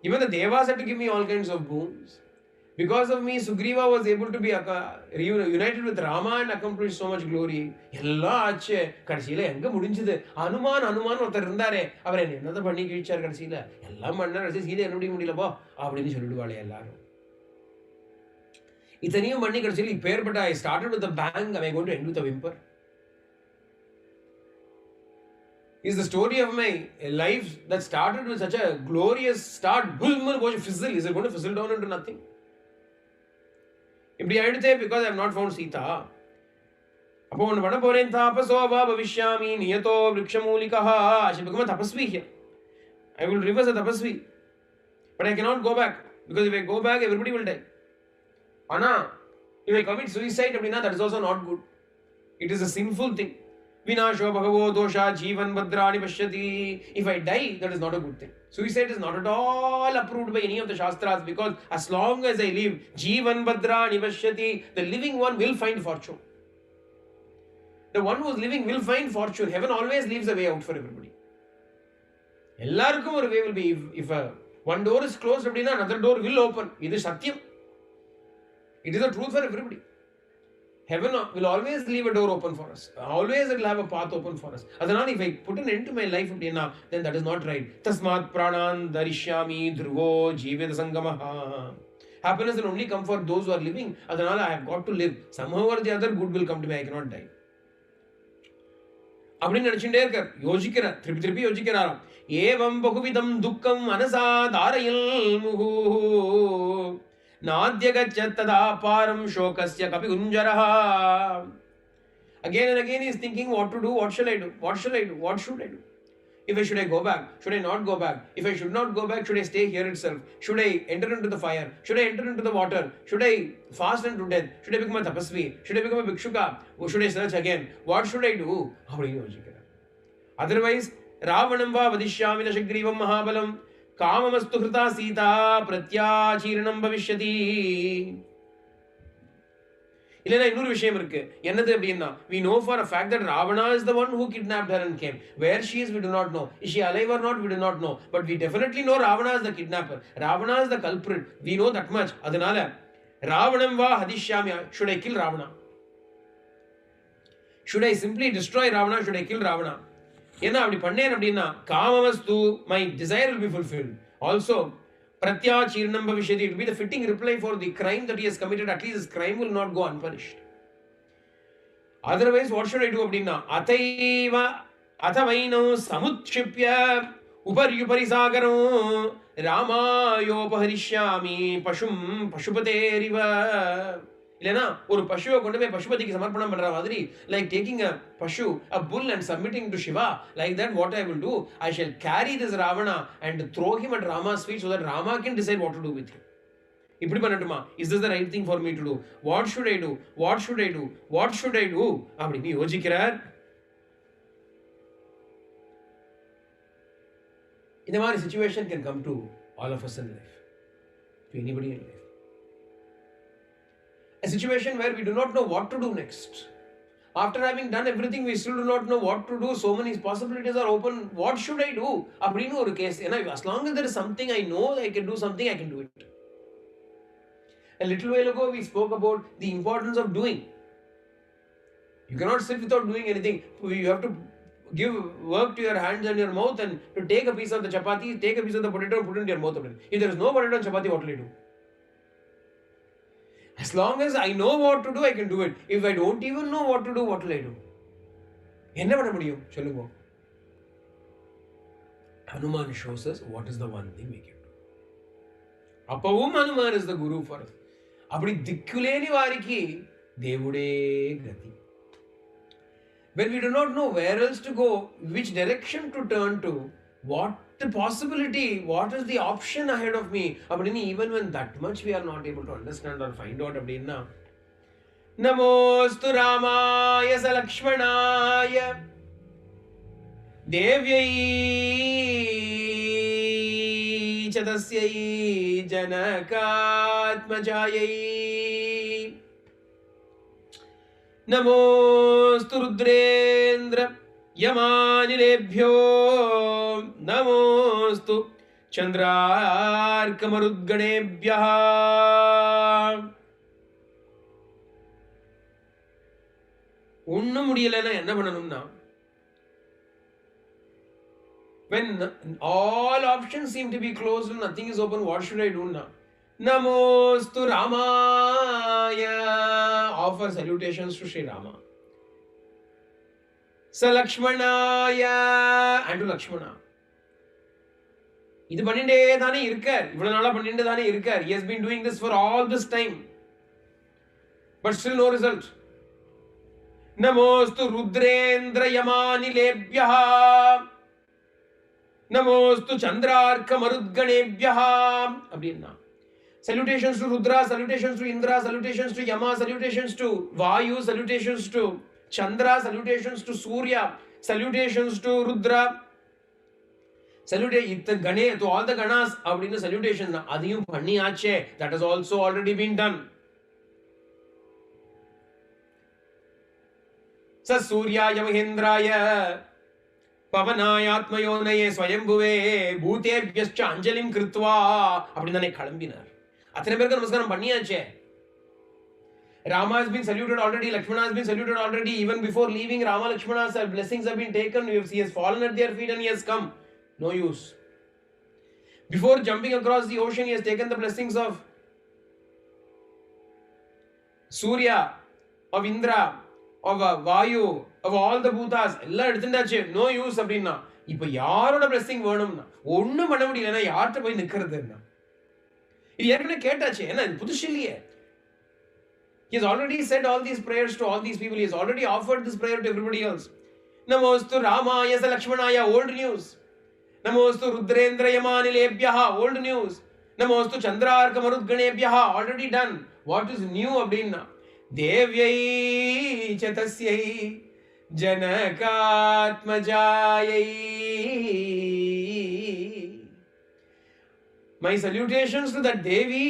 Even the Devas had to give me all kinds of boons. Because of me, Sugriva was able to be united with Rama and accomplish so much glory. எல்லாம் ஆச்சு. கடைசியில எங்க முடிஞ்சது? ஹனுமான் ஒருத்தர் இருந்தாரே, அவர் என்னத பண்ணி கிழிச்சார் கடைசியில? எல்லாம் பண்ணார். சீதை என்ன முடியலப்போ அப்படின்னு சொல்லிடுவாளே எல்லாரும். இத்தனையும் பண்ணி கடைசியில இப்பேற்பட்ட I started with a bang, am I going to end with a whimper? Is the story of my life that started with such a glorious start, fizzle, is it going to fizzle down into nothing? இப்படி ஆயிடுதே, because I have not found Sita. அப்போ ஒன்று பண்ண போறேன். தாபசோவா பவிஷ்யாமி நியதோ விருக்ஷமூலிகः. I shall become a tapasvi here. I will reverse a tapasvi. But I cannot go back, because if I go back, everybody will die. Ana, if I commit suicide, that is also not good. It is a sinful thing. Vinasho bhagavo dosha jivan badrani pashyati. If I die, that is not a good thing. Suicide is not at all approved by any of the Shastras, because as long as I live, jivan badrani pashyati, the living one will find fortune. The one who is living will find fortune. Heaven always leaves a way out for everybody. Ellarkum or way will be. If one door is closed, another door will open. It is Satyam. It is the truth for everybody. Heaven will always leave a door open for us. Always it will have a path open for us. Adhanal, if I put an end to my life, then that is not right. Tasmat pranan darishyami dhruvo jiveda sangamaha. Happiness will only come for those who are living. Adhanal, I have got to live. Somehow or the other, good will come to me. I cannot die. அப்படின்னு நினைச்சுட்டே இருக்கார். யோசிக்கிறார், திருப்பி யோசிக்கிறாராம். ஏவம் பகுவிதம் துக்கம் மனசா தாரையில் முகு நாத்யகச்சத்ததா பாரம் ஷோகஸ்ய கபி குஞ்சரஹா. Again and again he is thinking, what to do, what shall I do, what should I do? If I should I go back, should I not go back? If I should not go back, should I stay here itself? Should I enter into the fire? Should I enter into the water? Should I fast unto death? Should I become a tapasvi? Should I become a bhikshuka? Or should I search again? What should I do? Otherwise, Ravanam va vadishyami dashagrivam mahabalam kamamastu hrita sita pratyachiranam bhavishyati. இல்லைன்னா இன்னொரு விஷயம் இருக்கு. என்னது அப்படின்னா, we know for a fact that Ravana is the one who kidnapped her and came. Where she is, we do not know. Is she alive or not, we do not know. But we definitely know Ravana is the kidnapper. Ravana is the culprit. We know that much. அதனால Ravanam va hadishyami, should I kill Ravana? should I simply destroy Ravana, should I kill Ravana? ஏன்னா அப்படி பண்ணேன் அப்படின்னா காமவஸ்து, my desire will be fulfilled. Also, pratyachirnam bhavishyati, it will be the fitting reply for the crime that he has committed. At least his crime will not go unpunished. Otherwise, what should I do அப்படின்னா ataiva athavaino samutshipya uparyupari sagaram ramayopaharishyami pashum pashupateriva. இல்லைனா ஒரு பசுவை கொண்டு போய் பசுபதிக்கு சமர்ப்பணம் பண்ற மாதிரி, like taking a pashu, a bull, and submitting to Shiva, like that what I will do, I shall carry this Ravana and throw him at Rama's feet so that Rama can decide what to do with him. இப்படி பண்ணட்டுமா? Is this the right thing for me to do? What should I do? What should I do? What should I do? அப்படின்னு யோசிக்கிறார். இந்த மாதிரி situation can come to all of us in life, to anybody in life. A situation where we do not know what to do next. After having done everything, we still do not know what to do. So many possibilities are open. What should I do? அப்படின்னு ஒரு case. ஏன்னா as long as there is something I know I can do something, I can do it. A little while ago we spoke about the importance of doing. You cannot sit without doing anything. You have to give work to your hands and your mouth, and to take a piece of the chapati, take a piece of the potato and put it in your mouth. If there is no potato and chapati, what will you do? As long as I know what to do, I can do it. If I don't even know what to do, what will I do? என்ன பண்ண முடியும் சொல்லுங்க. Hanuman shows us what is the one thing we can do. அப்பவும் Hanuman is the guru for us. அப்படி திக்குலேని వారికి దేవుడే గతి. When we do not know where else to go, which direction to turn to, what the possibility, what is the option ahead of me, அப்படினு even when that much we are not able to understand or find out அப்படின்னா நமோஸ்து ராமாய சலக்ஷ்மணாய தேவ்யை ச தஸ்யை ஜனகாத்மஜாயை நமோஸ்து ருத்ரேந்திர यमानिलेभ्यो नमोस्तु चंद्रार्कमरुद्गणेभ्यः. ஒண்ணும் முடியலன்னா என்ன பண்ணணும்னா, when all options seem to be closed and nothing is open, what should I do now? Namostu Ramaya, offer salutations to Sri Rama. Salakshmanaya, and to Lakshmana. இது பண்ணிட்டே தானே இருக்கார், இவ்வளவு நாளா பண்ணிட்டே தானே இருக்கார். He has been doing this for all this time, but still no result. Namostu Rudrendra Yamanilebhyah, Namostu Chandraarka Marudganebhyah. அப்படின்னா salutations to Rudra, salutations to Indra, salutations to Yama, salutations to Vayu, salutations to Chandra, salutations to Surya, salutations to Rudra, salute Gane, to all the Ganas, அப்படினு salutation அதையும் பண்ணியாச்சே. That has also already been done. Sa Suryaya Mahendraya Pavanaya Atmayonaye Swayambhuve Bhuterbhyascha Anjalim Kritva அப்படின்னு தானே கிளம்பினார். அத்தனை பேருக்கு நமஸ்காரம் பண்ணியாச்சே. Rama has been saluted already, Lakshmana has been saluted already. Even before leaving, Rama Lakshmana's blessings have been taken. He has fallen at their feet and he has come. No use. Before jumping across the ocean, he has taken the blessings of Surya, of Indra, of Vayu, of all the Bhutas. எல்லாம் எடுத்துட்டாச்சு. No use அப்படின்னா இப்போ யாரோட blessing வேணும்னா ஒன்றும் பண்ண முடியலன்னா யார்கிட்ட போய் நிற்கிறதுன்னா இது ஏற்கனவே கேட்டாச்சு. ஏன்னா இது புதுசு இல்லையே. He has already said all these prayers to all these people. He has already offered this prayer to everybody else. Namostu Ramaya Salakshmanaya, old news. Namostu Rudrendra Yamanilebhyah, old news. Namostu Chandraarka Marudganebhyah, already done. What is new அப்படின்னா தேவ்யை சதஸ்யை ஜனகாத்மஜாயை. My salutations to that Devi,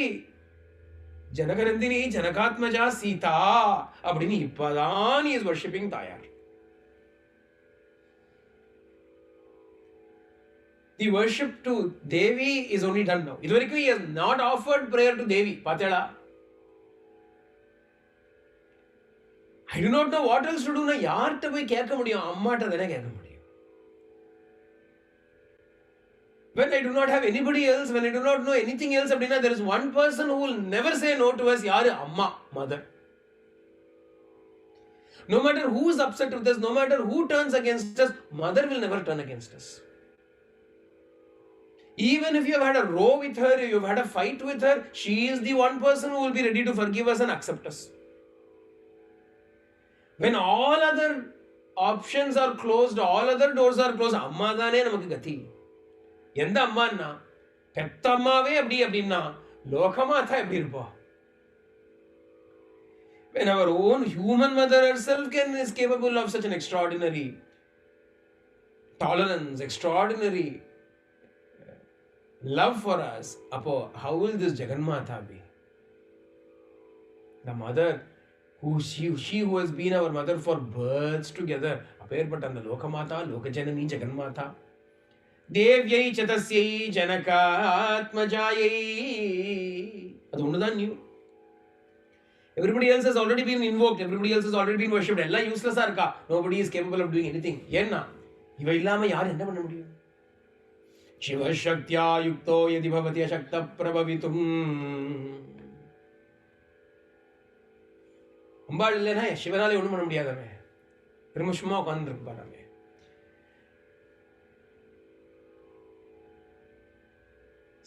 Janakanandini, Janakatmaja, Sita அப்படின்னு இப்பதான் he is worshipping தாயார். The worship to Devi is only done now. இதுவரைக்கும் he has not offered prayer to Devi. பார்த்தேளா? I do not know what else to do. Na yaartta poi kekka mudiyum, ammata thane kekka mudiyum. When I do not have anybody else, when I do not know anything else, there is one person who will never say no to us, yaru amma, mother. No matter who is upset with us, no matter who turns against us, mother will never turn against us. Even if you have had a row with her, you have had a fight with her, she is the one person who will be ready to forgive us and accept us. When all other options are closed, all other doors are closed, amma thane namakku gathi. எந்த அம்மான்னா பெத்த அம்மாவே அப்படி அப்படின்னா லோகமாதா எப்படி இருப்பா? When our own human mother herself is capable of such an extraordinary tolerance, extraordinary love for us, appo how will this Jagannatha be? The mother who she who has been our mother for births together, appearpata and Lokamata, Lokajanani, Jagannatha, Devyai Chatasyai Janakatmajayai. Adu onnudan new. Everybody else has already been invoked, everybody else has already been worshipped. Ella useless ah irka. Nobody is capable of doing anything. Yenna iva illama yaar enna panna mudiyum? Shiva shaktya yukto yadi bhavati ashakta prabhavitum. அம்பாள் இல்லைன்னா சிவனாலே ஒன்றும் பண்ண முடியாதவன். திரும்ப சும்மா உட்காந்துருப்பாராமே.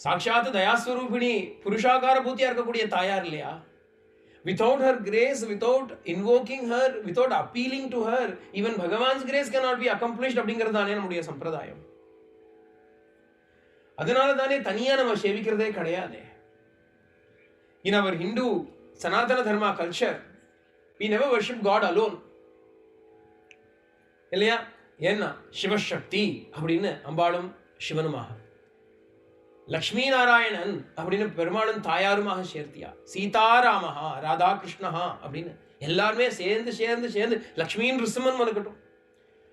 சாட்சாத் தயாஸ்வரூபிணி புருஷாகார பூத்தியா இருக்கக்கூடிய தாயார் இல்லையா? Without her grace, without invoking her, without appealing to her, even Bhagavan's grace cannot be accomplished அப்படிங்கிறது தானே நம்முடைய சம்பிரதாயம். அதனால தானே தனியா நம்ம சேவிக்கிறதே கிடையாது. In our Hindu Sanatana Dharma culture, we never worship God alone. இல்லையா? ஏன்னா சிவசக்தி அப்படின்னு அம்பாளும் சிவனுமாக, லக்ஷ்மி நாராயணன் அப்படின்னு பெருமாளும் தாயாருமாக சேர்த்தியா, சீதாராமஹா ராதா கிருஷ்ணஹா அப்படின்னு எல்லாருமே சேர்ந்து சேர்ந்து சேர்ந்து லக்ஷ்மியின் ரிசுமன் இருக்கட்டும்,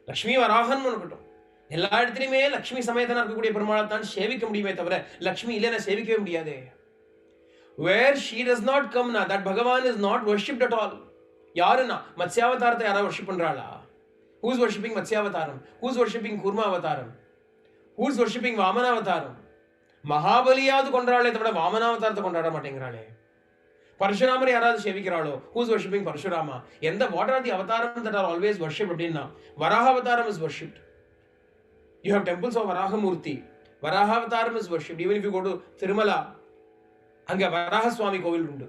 லக்ஷ்மி வராகன் இருக்கட்டும், எல்லா இடத்துலையுமே லக்ஷ்மி சமேதனா இருக்கக்கூடிய பெருமாளைத்தான் சேவிக்க முடியுமே தவிர லக்ஷ்மி இல்லைன்னா சேவிக்கவே முடியாதே. Where she does not come, na, that Bhagavan is not worshipped at all. யாருன்னா மத்ஸ்யாவதாரத்தை யாராவது வர்ஷிப் பண்றாளா? Who is worshipping மத்ஸ்யாவதாரம்? Who is worshipping கூர்மா அவதாரம்? Who is worshipping வாமனாவதாரம்? மகாபலியாவது கொண்டாடலே தவிர வாமனாவதாரத்தை கொண்டாட மாட்டேங்கிறாளே. பரசுராமர் யாராவது சேவிக்கிறாளோ? Who is worshipping Parashurama? எந்த what are the avatarams that are always worshipped அப்படின்னா வராக அவதாரம் is worshipped. You have temples of Varahamurti. Varaha Avataram is worshipped. Even if you go to Tirumala, அங்க வராக சுவாமி கோவில் உண்டு.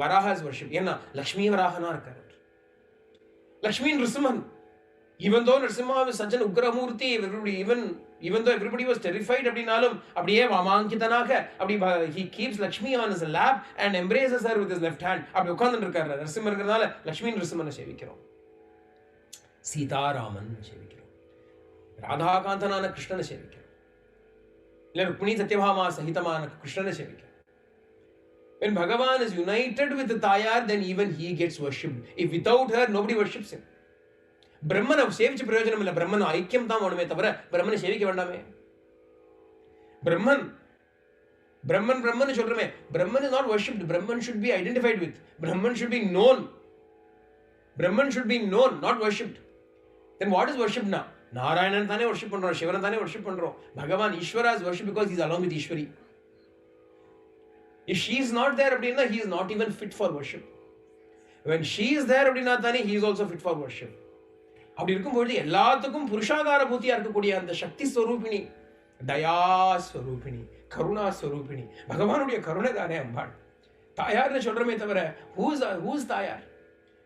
Varaha is worshipped. ஏன்னா லக்ஷ்மி வராகனா இருக்காரு. Lakshmi Nrsimhan. Even though Nrsimha is such an Ugramurti, even though everybody was terrified, he keeps Lakshmi on his lap and embraces her with his left hand. Lakshmi Nrsimhan sevikiro. Sita Raman sevikiro. Radha Kantanana Krishna sevikiro. Rukmini Satyabhama Sahitamana Krishna sevikiro. When Bhagavan is united with the Tayar, then even he gets worshipped. If without her, nobody worships him. Brahman of Sevichi Prayojanamilla, Brahman Aikyam Tam Oname Tavara, Brahman Seviki Vandame. Brahman is Chodrame. Brahman is not worshipped. Brahman should be identified with. Brahman should be known. Brahman should be known, not worshipped. Then what is worshipped now? Narayanan Thane worship Pandro, Shivanan Thane worship Pandro. Bhagavan Ishvara is worshipped because he is along with Ishwari. If she is not there, he is not even fit for worship. When she is there, he is also fit for worship. அப்படி இருக்கும்போது எல்லாத்துக்கும் புருஷாகார பூத்தியா இருக்கக்கூடிய அந்த சக்தி ஸ்வரூபிணி, தயா ஸ்வரூபிணி, கருணா ஸ்வரூபிணி, பகவானுடைய கருணை தானே அம்பாள். தாயார்னு சொல்றமே தவிர who is தாயார்?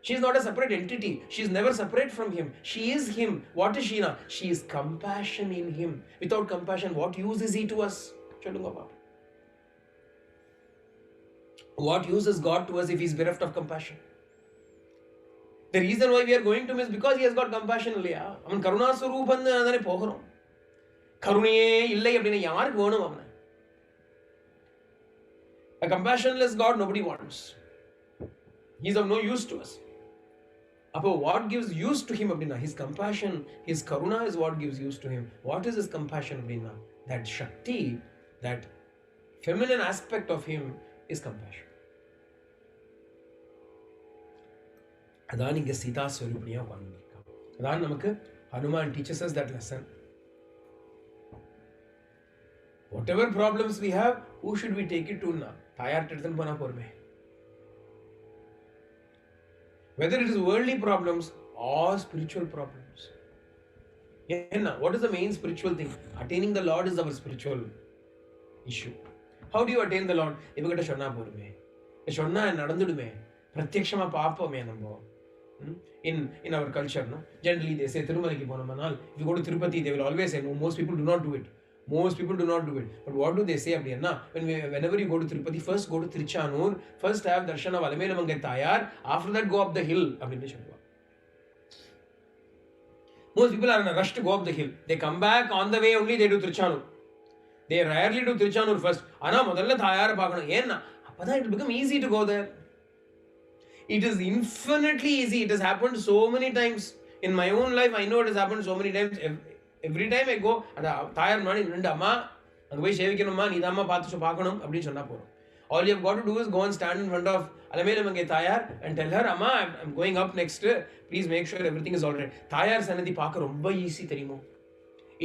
She is not a separate entity. She is never separate from him. She is him. What is she now? She is compassion in him. Without compassion, what use is he to us? சொல்லுங்க பாப்போம். What use is God to us if he is bereft of compassion? The reason why we are going to him is because he has got compassion. இல்லையா? அவன் கருணா ஸ்வரூபன் தானே போகிறோம். கருணையே இல்லை அப்படின்னா யாருக்கு வேணும் அவனை? A compassionless God nobody wants. He is of no use to us. அப்போ what gives use to him அப்படின்னா his compassion, his karuna is what gives use to him. What is his compassion அப்படின்னா? That Shakti, that feminine aspect of him is compassion. அதான் இங்கே சீதா ஸ்வரூபிணியாக உட்காந்துருக்கான். அதான் நமக்கு Hanuman teachers us that lesson. Whatever problems we have, who should we take it to now? தாயார்ட்ட எடுத்துன்னு போனா போருமே. Whether it is worldly problems or spiritual problems. Yeah, what is the main spiritual thing? Attaining the Lord is our spiritual issue. How do you attain the Lord? இவகிட்ட சொன்னா போருமே, சொன்னா நடந்துடுமே, பிரத்யக்ஷமா பார்ப்போமே நம்ம. In our culture, no? Generally they say Tirumalaki ponamanal. If you go to Tirupati, they will always say, no, most people do not do it. Most people do not do it. But what do they say? Whenever you go to Tirupati, first go to Tirichanur, first have darshan of Alamelamangai Tayar, after that go up the hill. Most people are in a rush to go up the hill. They come back on the way only they do Tirichanur. They rarely do Tirichanur first. Ana modalla Tayar paakana. Yenna? Appada it will become easy to go there. It is infinitely easy. It has happened so many times. In my own life, I know it has happened so many times. Every time I go, Tayar mani nunda amma, அங்கே போய் சேவிக்கணுமா, நீ தாம்மா பார்க்கணும் அப்படின்னு சொன்னா போறோம். All you have got to do is go and stand in front of Alamelamangai Tayar and tell her, Amma, I'm going up next. Please make sure everything is all right. Tayar Sanadi பார்க்க ரொம்ப easy தெரியுமோ?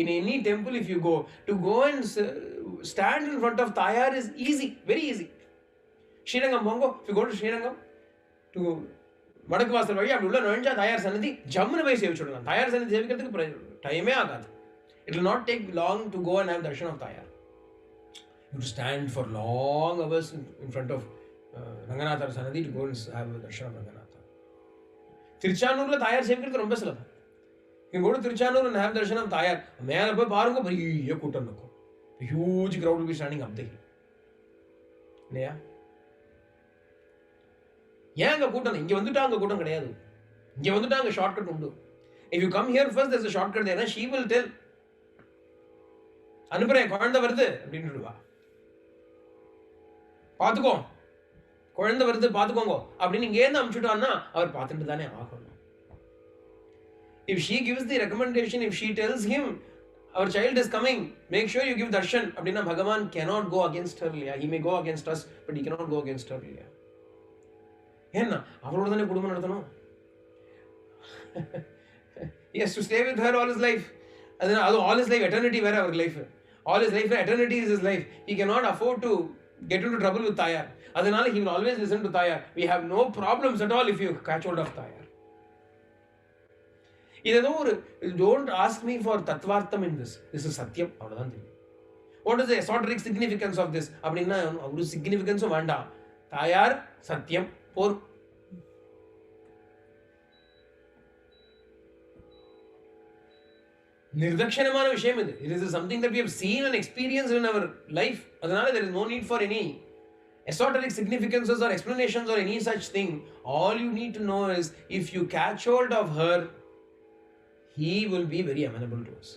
In any temple, if you go and stand in front of Tayar is easy, very easy. Srirangam Bongo, if you go to Srirangam, to வடக்கு வாசல் வழி அப்படி உள்ள நுழைஞ்சா தாயார் சன்னதி ஜம்முன்னு போய் சேவிச்சுடலாம். தாயார் சன்னதி சேவிக்கிறதுக்கு டைமே ஆகாது. It will not take long to go and have darshan of Tayar. You have to stand for long hours in front of Ranganatha Sannadhi to go and have darshan of Ranganatha. Tiruchanurla Tayar சேவிக்கிறது ரொம்ப சுலபம். You go to Tiruchanur and have darshan of Tayar. மேல போய் பாருங்க பெரிய கூட்டம் இருக்கும். Huge crowd will be standing up there. இல்லையா? ஏன் அங்கே கூட்டம்? இங்கே வந்துட்டா அங்கே கூட்டம் கிடையாது. இங்கே வந்துட்டா அங்கே ஷார்ட்கட் உண்டு. If you come here first, there's a shortcut there. She will tell, அனுப்புறேன் குழந்தை வருது அப்படின்னு பார்த்துக்கோ, குழந்தை வருது பார்த்துக்கோங்க அப்படின்னு இங்கேருந்து அனுப்பிச்சுட்டான்னா அவர் பார்த்துட்டு தானே ஆகணும். If she gives the recommendation, if she tells him our child is coming, make sure you give darshan அப்படின்னா பகவான் cannot go against her. He may go against us, but he cannot go against her. ஏன்னா அவரோட தானே குடும்பம் நடத்தணும். He has to stay with her all his life. All his life, eternity வேற அவர் life. All his life, eternity is his life. He cannot afford to get into trouble with Tayar. அதனால he will always listen to Tayar. We have no problems at all if you catch hold of Tayar. இதோ ஒரு don't ask me for தத்வார்த்தம் in this. This is சத்தியம், அவ்வளவுதான் தெரியும். What is the esoteric significance of this? அப்படின்னா ஒரு சிக்னிஃபிகன்ஸும் வேண்டாம். Tayar சத்தியம் போர். நிர்தக்ஷணமான விஷயம் இது. It is something that we have seen and experienced in our life. அதனால there is no need for any esoteric significances or explanations or any such thing. All you need to know is if you catch hold of her, he will be very amenable to us.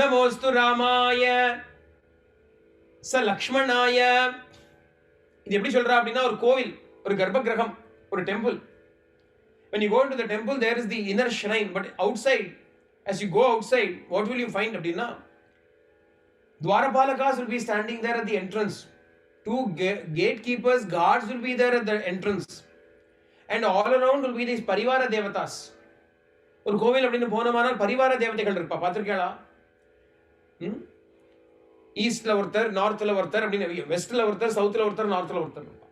நமோஸ்து ராமாய ச லக்ஷ்மணாய. இது எப்படி சொல்றா அப்படின்னா ஒரு கோவில், ஒரு கர்ப்பகிரகம், ஒரு temple. When you go into the temple, there is the inner shrine, but outside, as you go outside, what will you find? Abdina Dwarapalakas will be standing there at the entrance. Two gatekeepers, guards will be there at the entrance, and all around will be these parivara devatas. ஒரு கோவில் அப்படின்னு போனோமானால் பரிவார தேவதைகள் இருப்பா. பார்த்திருக்கீங்களா? ஈஸ்ட்ல ஒருத்தர், நார்த்ல ஒருத்தர், அப்படின்னு வெஸ்ட்ல ஒருத்தர், சவுத்ல ஒருத்தர், நார்த்ல ஒருத்தர் இருப்பா.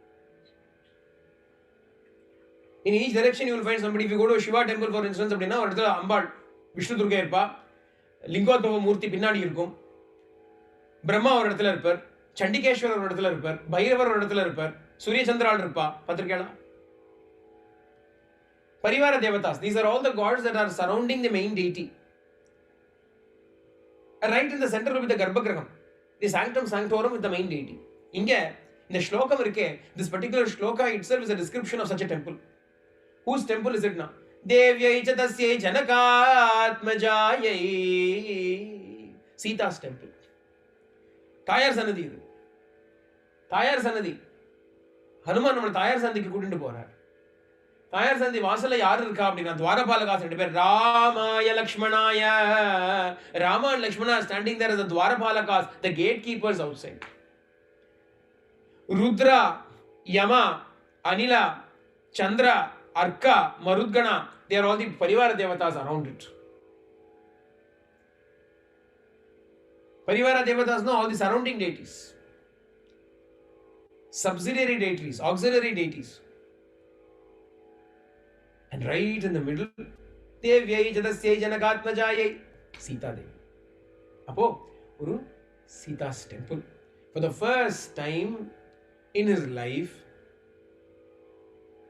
In each direction you will find somebody. If you go to a Shiva temple for instance, அப்படின்னா ஒரு இடத்துல அம்பாள் விஷ்ணு துர்கை இருப்பா, லிங்கோத்பவ மூர்த்தி பின்னாடி இருக்கும், பிரம்மா ஒரு இடத்துல இருப்பார், சண்டிகேஸ்வரர் ஒரு இடத்துல இருப்பார், பைரவர் ஒரு இடத்துல இருப்பார், சூரிய சந்திராள் இருப்பா. பார்த்திருக்கீங்களா? பரிவார Devadas. These are all the gods that are surrounding the main deity. Right in the center will be the Garbhagraham, the sanctum sanctorum with the main deity. இங்க இந்த ஸ்லோகம் இருக்கே, this particular shloka itself is a description of such a temple. Whose temple is it now? Devyai cha tasyai janakatmajayai. Sita's temple. Tayar Sannadhi இது. தாயார் சன்னதி. ஹனுமான் நம்ம தாயார் சன்னதிக்கு கூட்டிட்டு போறார். தாயார் சன்னதி வாசல்ல யார் இருக்கா அப்படின்னா துவாரபாலகாஸ் 2 பேர். ராமாய லக்ஷ்மணாய. Rama and Lakshmana are standing there as the Dwarapalakas, the gatekeepers outside. Rudra Yama, Anila, Chandra, Arka, Marudgana, they are all the Parivara Devatas around it. Parivara Devatas, no, all the surrounding deities. Subsidiary deities, auxiliary deities. And right in the middle, Devyai Jadasyai Janakatmajayai, Sita Devi. Apo, Uru, Sita's temple. For the first time in his life,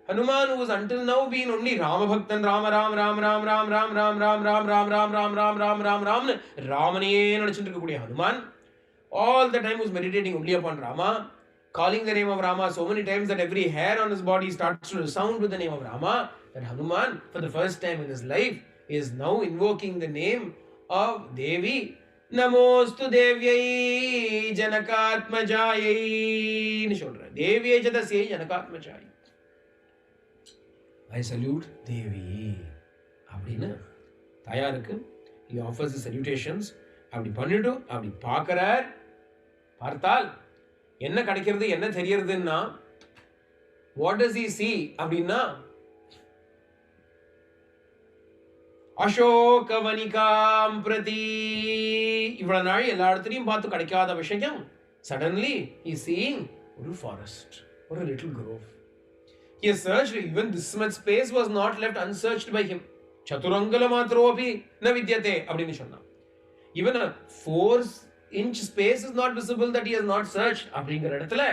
Hanuman, who was until now been only Rama Bhaktan, Rama Ram Ram Ram Ram Ram Ram Ram Ram Ram Ram Ram Ram Ram Ram Ram Ramaniye Nadachindrikkudiya Hanuman, all the time was meditating only upon Rama, calling the name of Rama so many times that every hair on his body starts to sound with the name of Rama. That Hanuman, for the first time in his life, is now invoking the name of Devi. Namostu Devyai Janakatmajayai. Devyai Jadasyai Janakatmajayai. I salute Devi. அப்படின்னு தாயாருக்கு he offers the salutations. அப்படி பண்ணிட்டு அப்படி பார்க்கறார். பார்த்தால் என்ன கிடைக்கிறது, என்ன தெரியறதுன்னா, what does he see அப்படின்னா, அசோகவனிகாம் பிரதி. இவ்வளவு நாள் எல்லா இடத்துலையும் பார்த்து கிடைக்காத விஷயம், suddenly he is seeing ஒரு forest, ஒரு little grove. He has searched, even this much space was not left unsearched by him. Chaturangala matropi na vidyate அப்படின்னு சொன்னான். Even a 4-inch space is not visible that he has not searched. அப்படிங்கிற இடத்துல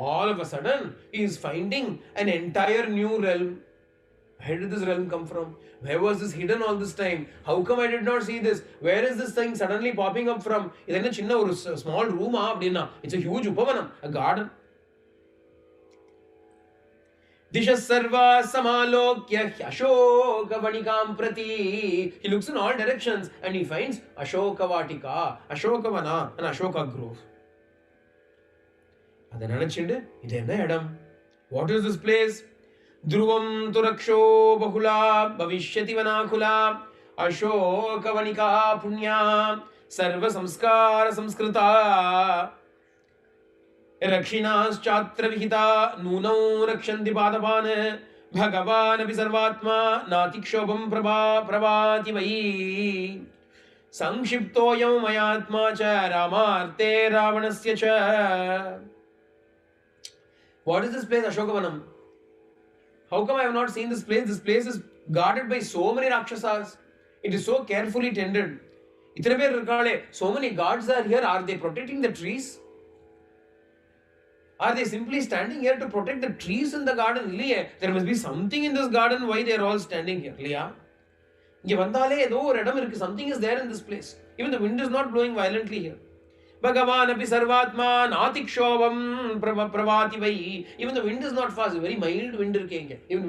all of a sudden he is finding an entire new realm. Where did this realm come from? Where was this hidden all this time? How come I did not see this? Where is this thing suddenly popping up from? இது என்ன சின்ன ஒரு small room அப்படின்னா, it's a huge upavanam, a garden. Disha sarva samalokya ashokavanikam prati. He looks in all directions and he finds Ashokavatika, Ashokavana, and Ashoka grove. அதை நினைச்சிட்டு, இது என்ன இடம்? What is this place? Dhruvam turaksho bahula bhavishyati vanakula Ashokavanika punya sarva samskara samskrita रक्षिणाश्चात्र विहिता नूनौ रक्षन्ति पादपान् भगवानपि सर्वात्मा नातिक्षोभं प्रभाति वै संक्षिप्तोऽयं मयात्मा च रामार्ते रावणस्य च. What is this place Ashokavanam? How come I have not seen this place? This place is guarded by so many rakshasas. It is so carefully tended. इतने पेर irukale, so many guards are here. Are they protecting the trees? Are they simply standing here to protect the trees in the garden? Illiye, there must be something in this garden why they are all standing here. Illiya? Inge vandale edho or edam irukku, something is there in this place. Even the wind is not blowing violently here. Bhagavan api sarvatma natikshobam pravati vai. Even the wind is not fast, very mild wind irukke inge. Even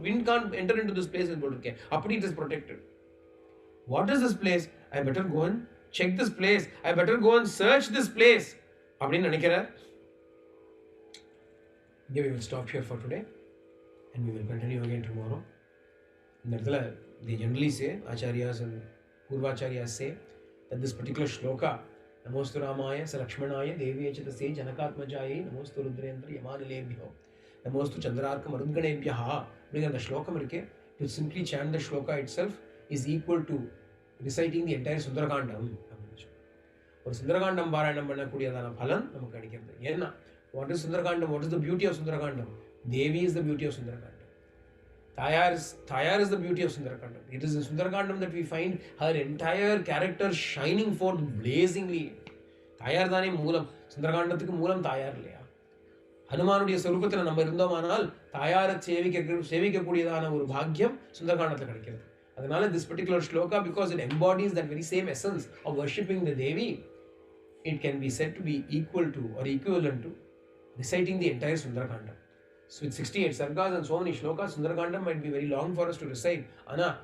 wind can't enter into this place and irukke. Appadi it is protected. What is this place? I better go and check this place. I better go and search this place. Appadi nenikirar. Okay, we will stop here for today and we will continue again tomorrow. They generally say, Acharyas and Purvacharyas say that this particular shloka, Namostu Ramaya Salakshmanaya Devi Chatasya Janakatmajaya Namostu Rudrendra Yamanilebhyo Namostu Chandrarka Marudganebhyaha. Bring the shloka irke, to simply chant the shloka itself is equal to reciting the entire Sundarakandam. Or Sundarakandam Paranam Panakudiyadana Phalan namakku kadikiradhu. Enna? What is Sundarakandam? What is the beauty of Sundarakandam? Devi is the beauty of Sundarakandam. Tayar is the beauty of Sundarakandam. It is in Sundarakandam that we find her entire character shining forth blazingly. Tayar dane moolam. Sundarakandamukku moolam Tayar illaya. Hanumanudiya swarupathila நம்ம இருந்தோமானால் தாயாரை சேவிக்கக்கூடியதான ஒரு பாக்கியம் சுந்தரகாண்டத்தில் கிடைக்கிறது. அதனால this particular shloka, because it embodies that very same essence of worshipping the Devi, it can be said to be equal to or equivalent to reciting the entire Sundarakandam. So with 68 sargas and so many shlokas, Sundarakandam might be very long for us to recite. Ana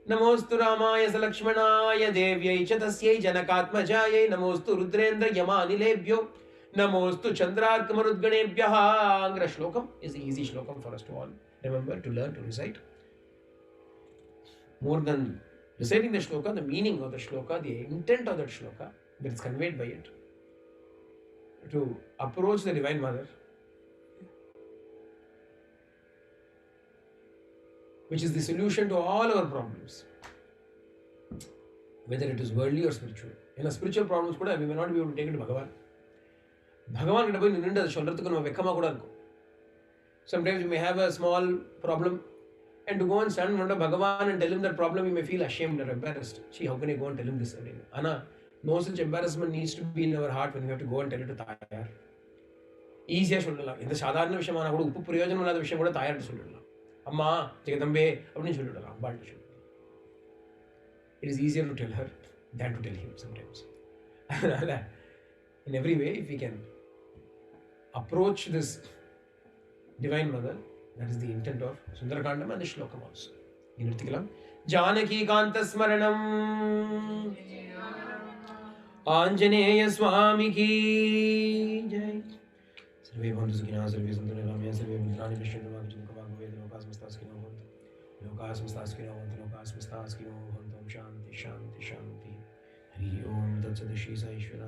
Namostu Ramaya Salakshmanaya Devyai Chatasya Janakatmajayai Namostu Rudrendra Yamanilebhyo Namostu Chandrarka Marudganebhyaha. Angra shlokam is the easy shlokam for us to all remember, to learn, to recite. More than reciting the shloka, the meaning of the shloka, the intent of that shloka that is conveyed by it, to approach the Divine Mother which is the solution to all our problems, whether it is worldly or spiritual. In a spiritual problems kuda we may not be able to take it to Bhagavan. Bhagavan கிட்ட போய் நின்று அதை சொல்றதுக்கு நம்ம வெக்கமா கூட இருக்கும். Sometimes you may have a small problem, and to go and stand in front of Bhagavan and tell him that problem, you may feel ashamed or embarrassed. See, how can I go and tell him this again? Anna, no such embarrassment needs to be in our heart when we have to go and tell it to Tayar. Easier சொல்லலாம். இந்த சாதாரண விஷயமான கூட உப்பு பிரயோஜனம் இல்லாத விஷயம் கூட தாயார்ட்ட சொல்லிடலாம். அம்மா ஜெகதம்பே அப்படின்னு சொல்லிடலாம். அம்பாள்கிட்ட சொல்லலாம். It is easier to tell her than to tell him sometimes. In every way, if we can approach this Divine Mother, that is the intent of Sundarakandam and the Shlokam also. Nirtikalam. Janaki Kanta Smaranam Anjaneya Swami ki Jai. Sarve Bhantu Sukhina, Sarve Santana Ramaya, Sarve Bhantrani Vishnu Vajjan Kavaga Veda Lokas Mastaskino Bhantu. Lokas Mastaskino Bhantu, Lokas Mastaskino Bhantu. Shanti, Shanti, Shanti. Hari Om Tat Sat Shri Sai Ishvara